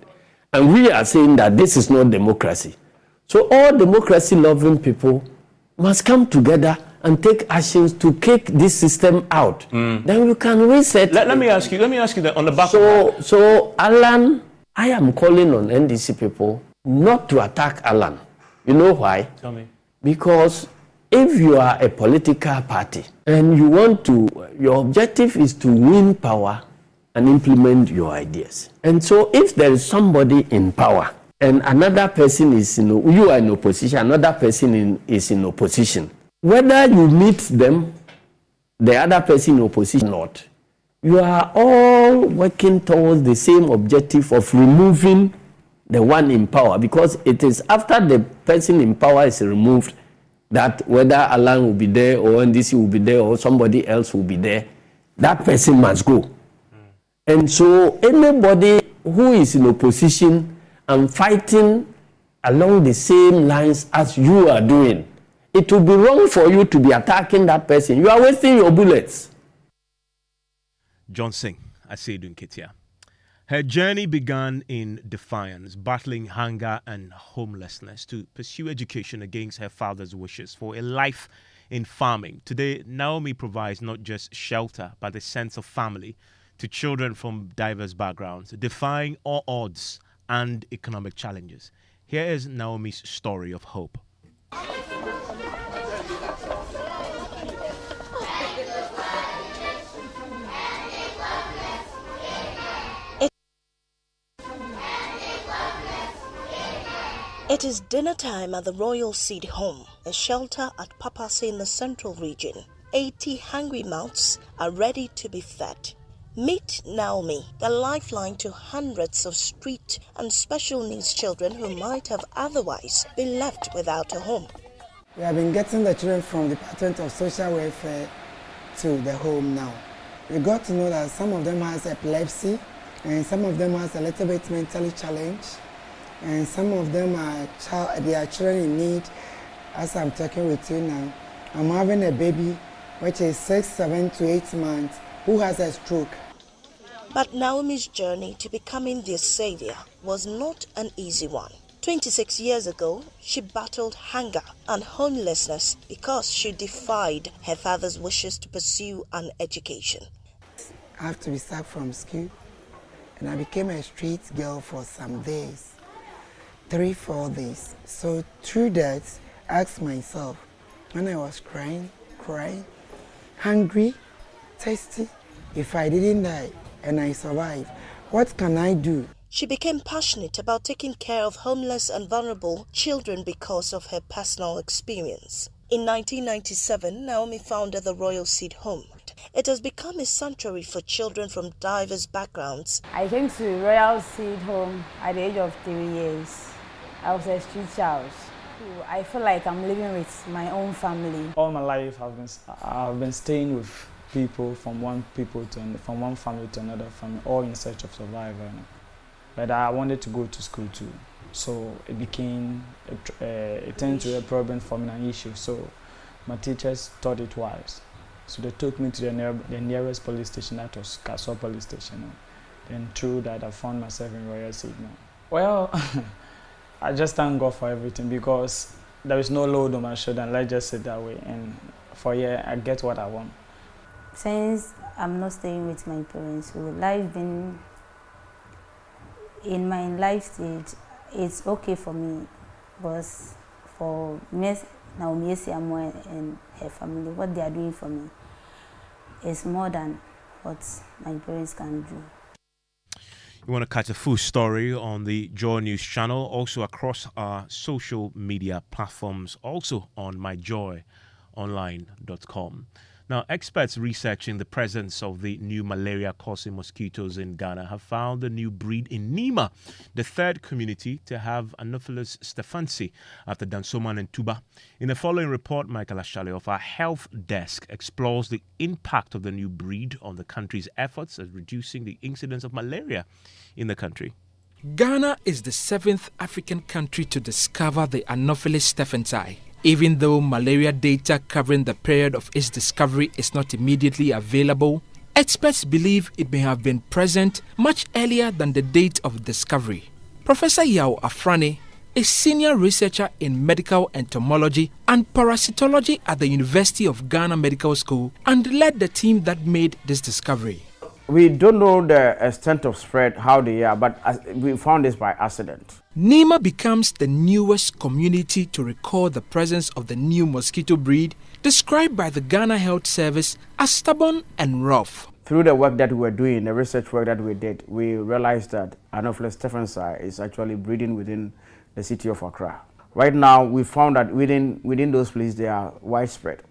and we are saying that this is not democracy. So all democracy-loving people must come together and take actions to kick this system out. Then we can reset. Let me ask you that on the back. So Alan, I am calling on NDC people not to attack Alan. You know why? Tell me. Because if you are a political party and you want to, your objective is to win power and implement your ideas. And so if there is somebody in power and another person is you are in opposition, another person is in opposition, whether you meet them, the other person in opposition or not, you are all working towards the same objective of removing the one in power, because it is after the person in power is removed that whether Alan will be there or NDC will be there or somebody else will be there, that person must go. And so anybody who is in opposition and fighting along the same lines as you are doing, it will be wrong for you to be attacking that person. You are wasting your bullets. John Singh, Asedu Nketia. Her journey began in Defiance, battling hunger and homelessness to pursue education against her father's wishes for a life in farming. Today, Naomi provides not just shelter, but a sense of family to children from diverse backgrounds, defying all odds and economic challenges. Here is Naomi's story of hope. It is dinner time at the Royal Seed Home, a shelter at Papase in the Central Region. 80 hungry mouths are ready to be fed. Meet Naomi, the lifeline to hundreds of street and special needs children who might have otherwise been left without a home. We have been getting the children from the Department of Social Welfare to the home now. We got to know that some of them has epilepsy and some of them has a little bit mentally challenged. And some of them are children in need. As I'm talking with you now, I'm having a baby which is 6, 7 to 8 months who has a stroke. But Naomi's journey to becoming their savior was not an easy one. 26 years ago, she battled hunger and homelessness because she defied her father's wishes to pursue an education. I have to be sacked from school, and I became a street girl for some days. 3-4 days. So through that, I asked myself, when I was crying, hungry, thirsty, if I didn't die and I survived, what can I do? She became passionate about taking care of homeless and vulnerable children because of her personal experience. In 1997, Naomi founded the Royal Seed Home. It has become a sanctuary for children from diverse backgrounds. I came to Royal Seed Home at the age of 3 years. I was a street child. I feel like I'm living with my own family. All my life I've been staying with people from one family to another family, all in search of survival. But I wanted to go to school too, so it turned to a problem for me, an issue. So my teachers thought it was. So they took me to the nearest police station, that was Kaswa Police Station. Then through that, I found myself in Royal Seed now. Well, I just thank God for everything, because there is no load on my shoulder, and let's just say that way. And for I get what I want. Since I'm not staying with my parents, so life been in my life stage, it's okay for me, but for Naomi and her family, what they are doing for me is more than what my parents can do. You want to catch a full story on the Joy News channel, also across our social media platforms, also on myjoyonline.com. Now, experts researching the presence of the new malaria-causing mosquitoes in Ghana have found the new breed in Nima, the third community to have Anopheles stephansi after Dansoman and Tuba. In the following report, Michael Ashale of our health desk explores the impact of the new breed on the country's efforts at reducing the incidence of malaria in the country. Ghana is the 7th African country to discover the Anopheles stephansi, Even though malaria data covering the period of its discovery is not immediately available, experts believe it may have been present much earlier than the date of discovery. Professor Yao Afrani is senior researcher in medical entomology and parasitology at the University of Ghana Medical School and led the team that made this discovery. We don't know the extent of spread, how they are, but we found this by accident. Nima becomes the newest community to record the presence of the new mosquito breed, described by the Ghana Health Service as stubborn and rough. Through the work that we were doing, the research work that we did, we realized that Anopheles stephensii is actually breeding within the city of Accra. Right now, we found that within those places they are widespread.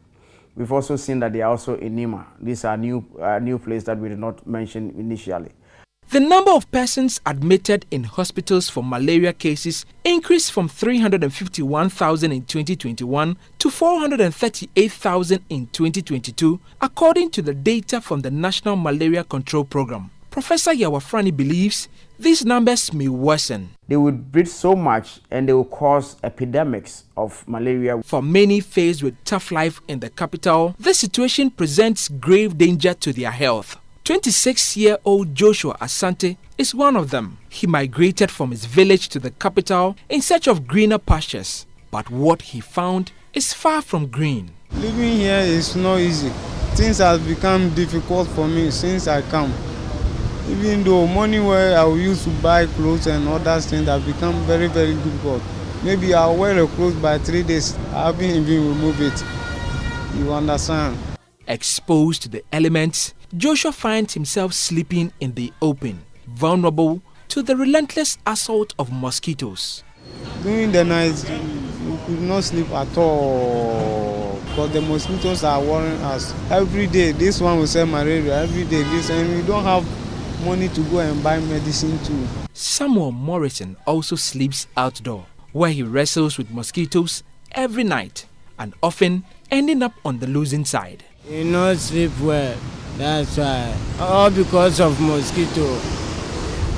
We've also seen that they are also in Nima. These are new places that we did not mention initially. The number of persons admitted in hospitals for malaria cases increased from 351,000 in 2021 to 438,000 in 2022, according to the data from the National Malaria Control Program. Professor Yawafrani believes these numbers may worsen. They would breed so much and they will cause epidemics of malaria. For many faced with tough life in the capital, this situation presents grave danger to their health. 26-year-old Joshua Asante is one of them. He migrated from his village to the capital in search of greener pastures. But what he found is far from green. Living here is not easy. Things have become difficult for me since I come. Even though money where I used to buy clothes and other things have become very, very difficult. Maybe I'll wear a clothes by 3 days. I haven't even removed it. You understand? Exposed to the elements, Joshua finds himself sleeping in the open, vulnerable to the relentless assault of mosquitoes. During the night, you could not sleep at all because the mosquitoes are worrying us. Every day, this one will say malaria. Every day, this, and we don't have money to go and buy medicine too. Samuel Morrison also sleeps outdoor, where he wrestles with mosquitoes every night and often ending up on the losing side. You not sleep well, that's why. All because of mosquito.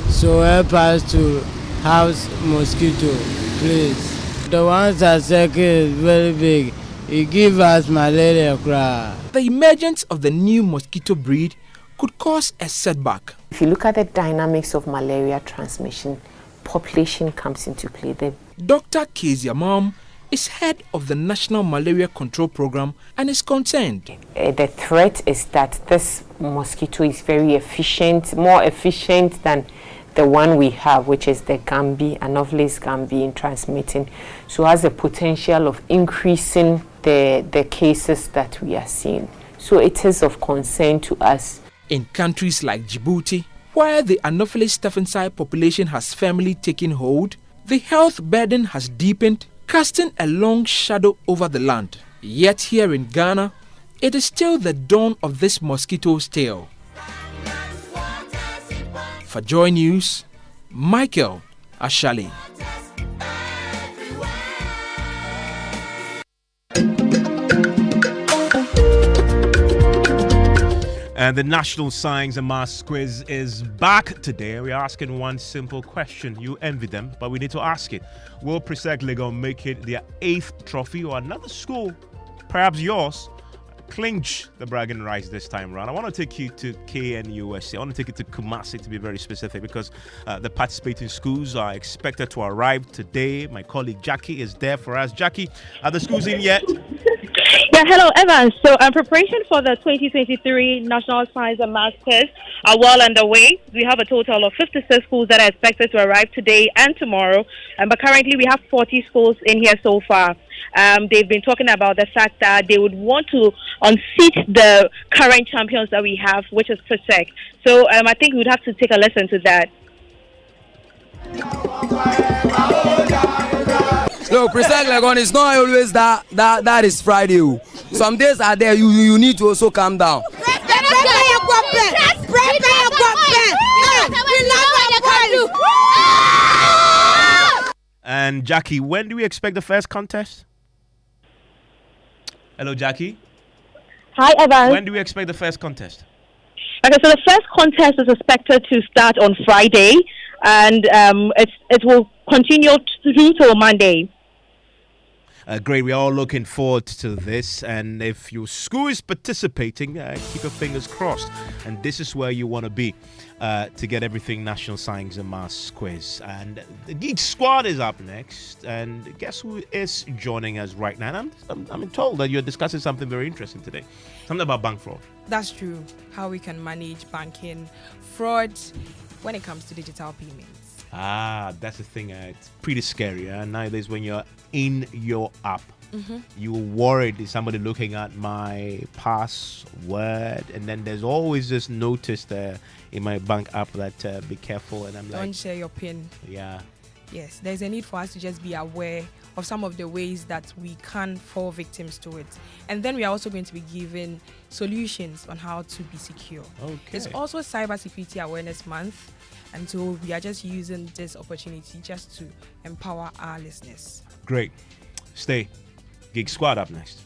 So help us to house mosquito, please. The ones that circle is very big. It gives us malaria cry. The emergence of the new mosquito breed could cause a setback. If you look at the dynamics of malaria transmission, population comes into play. Dr. Kezia Mom is head of the National Malaria Control Program and is concerned. The threat is that this mosquito is very efficient, more efficient than the one we have, which is the Gambi, Anopheles gambi, in transmitting. So has the potential of increasing the cases that we are seeing. So it is of concern to us. In countries like Djibouti, where the Anopheles stephensii population has firmly taken hold, the health burden has deepened, casting a long shadow over the land. Yet here in Ghana, it is still the dawn of this mosquito's tale. For Joy News, Michael Ashali. And the National Science and Maths Quiz is back today. We're asking one simple question. You envy them, but we need to ask it. Will Presec Legon make it their 8th trophy, or another school, perhaps yours, clinch the bragging rights this time around? I want to take you to KNUST. I want to take you to Kumasi, to be very specific, because the participating schools are expected to arrive today. My colleague Jackie is there for us. Jackie, are the schools in yet? Yeah, hello, Evans. So, preparation for the 2023 National Science and Maths Quiz are well underway. We have a total of 56 schools that are expected to arrive today and tomorrow. But currently, we have 40 schools in here so far. They've been talking about the fact that they would want to unseat the current champions that we have, which is Presec. So, I think we would have to take a listen to that. No, Presec Legon is not always that is Friday. Some days are there, you need to also calm down. And Jackie, when do we expect the first contest? Hello, Jackie. Hi, Evans. When do we expect the first contest? Okay, so the first contest is expected to start on Friday, and it will continue through till Monday. Great. We're all looking forward to this. And if your school is participating, keep your fingers crossed. And this is where you want to be to get everything National Science and Maths quiz. And the Geek Squad is up next. And guess who is joining us right now? And I'm told that you're discussing something very interesting today. Something about bank fraud. That's true. How we can manage banking fraud when it comes to digital payments. That's the thing. It's pretty scary. Nowadays, when you're in your app, you're worried, is somebody looking at my password? And then there's always this notice there in my bank app that be careful. And I'm like, don't share your PIN. Yeah. Yes, there's a need for us to just be aware of some of the ways that we can fall victims to it. And then we are also going to be given solutions on how to be secure. Okay. It's also Cybersecurity Awareness Month. And so we are just using this opportunity just to empower our listeners. Great. Stay. Geek Squad up next.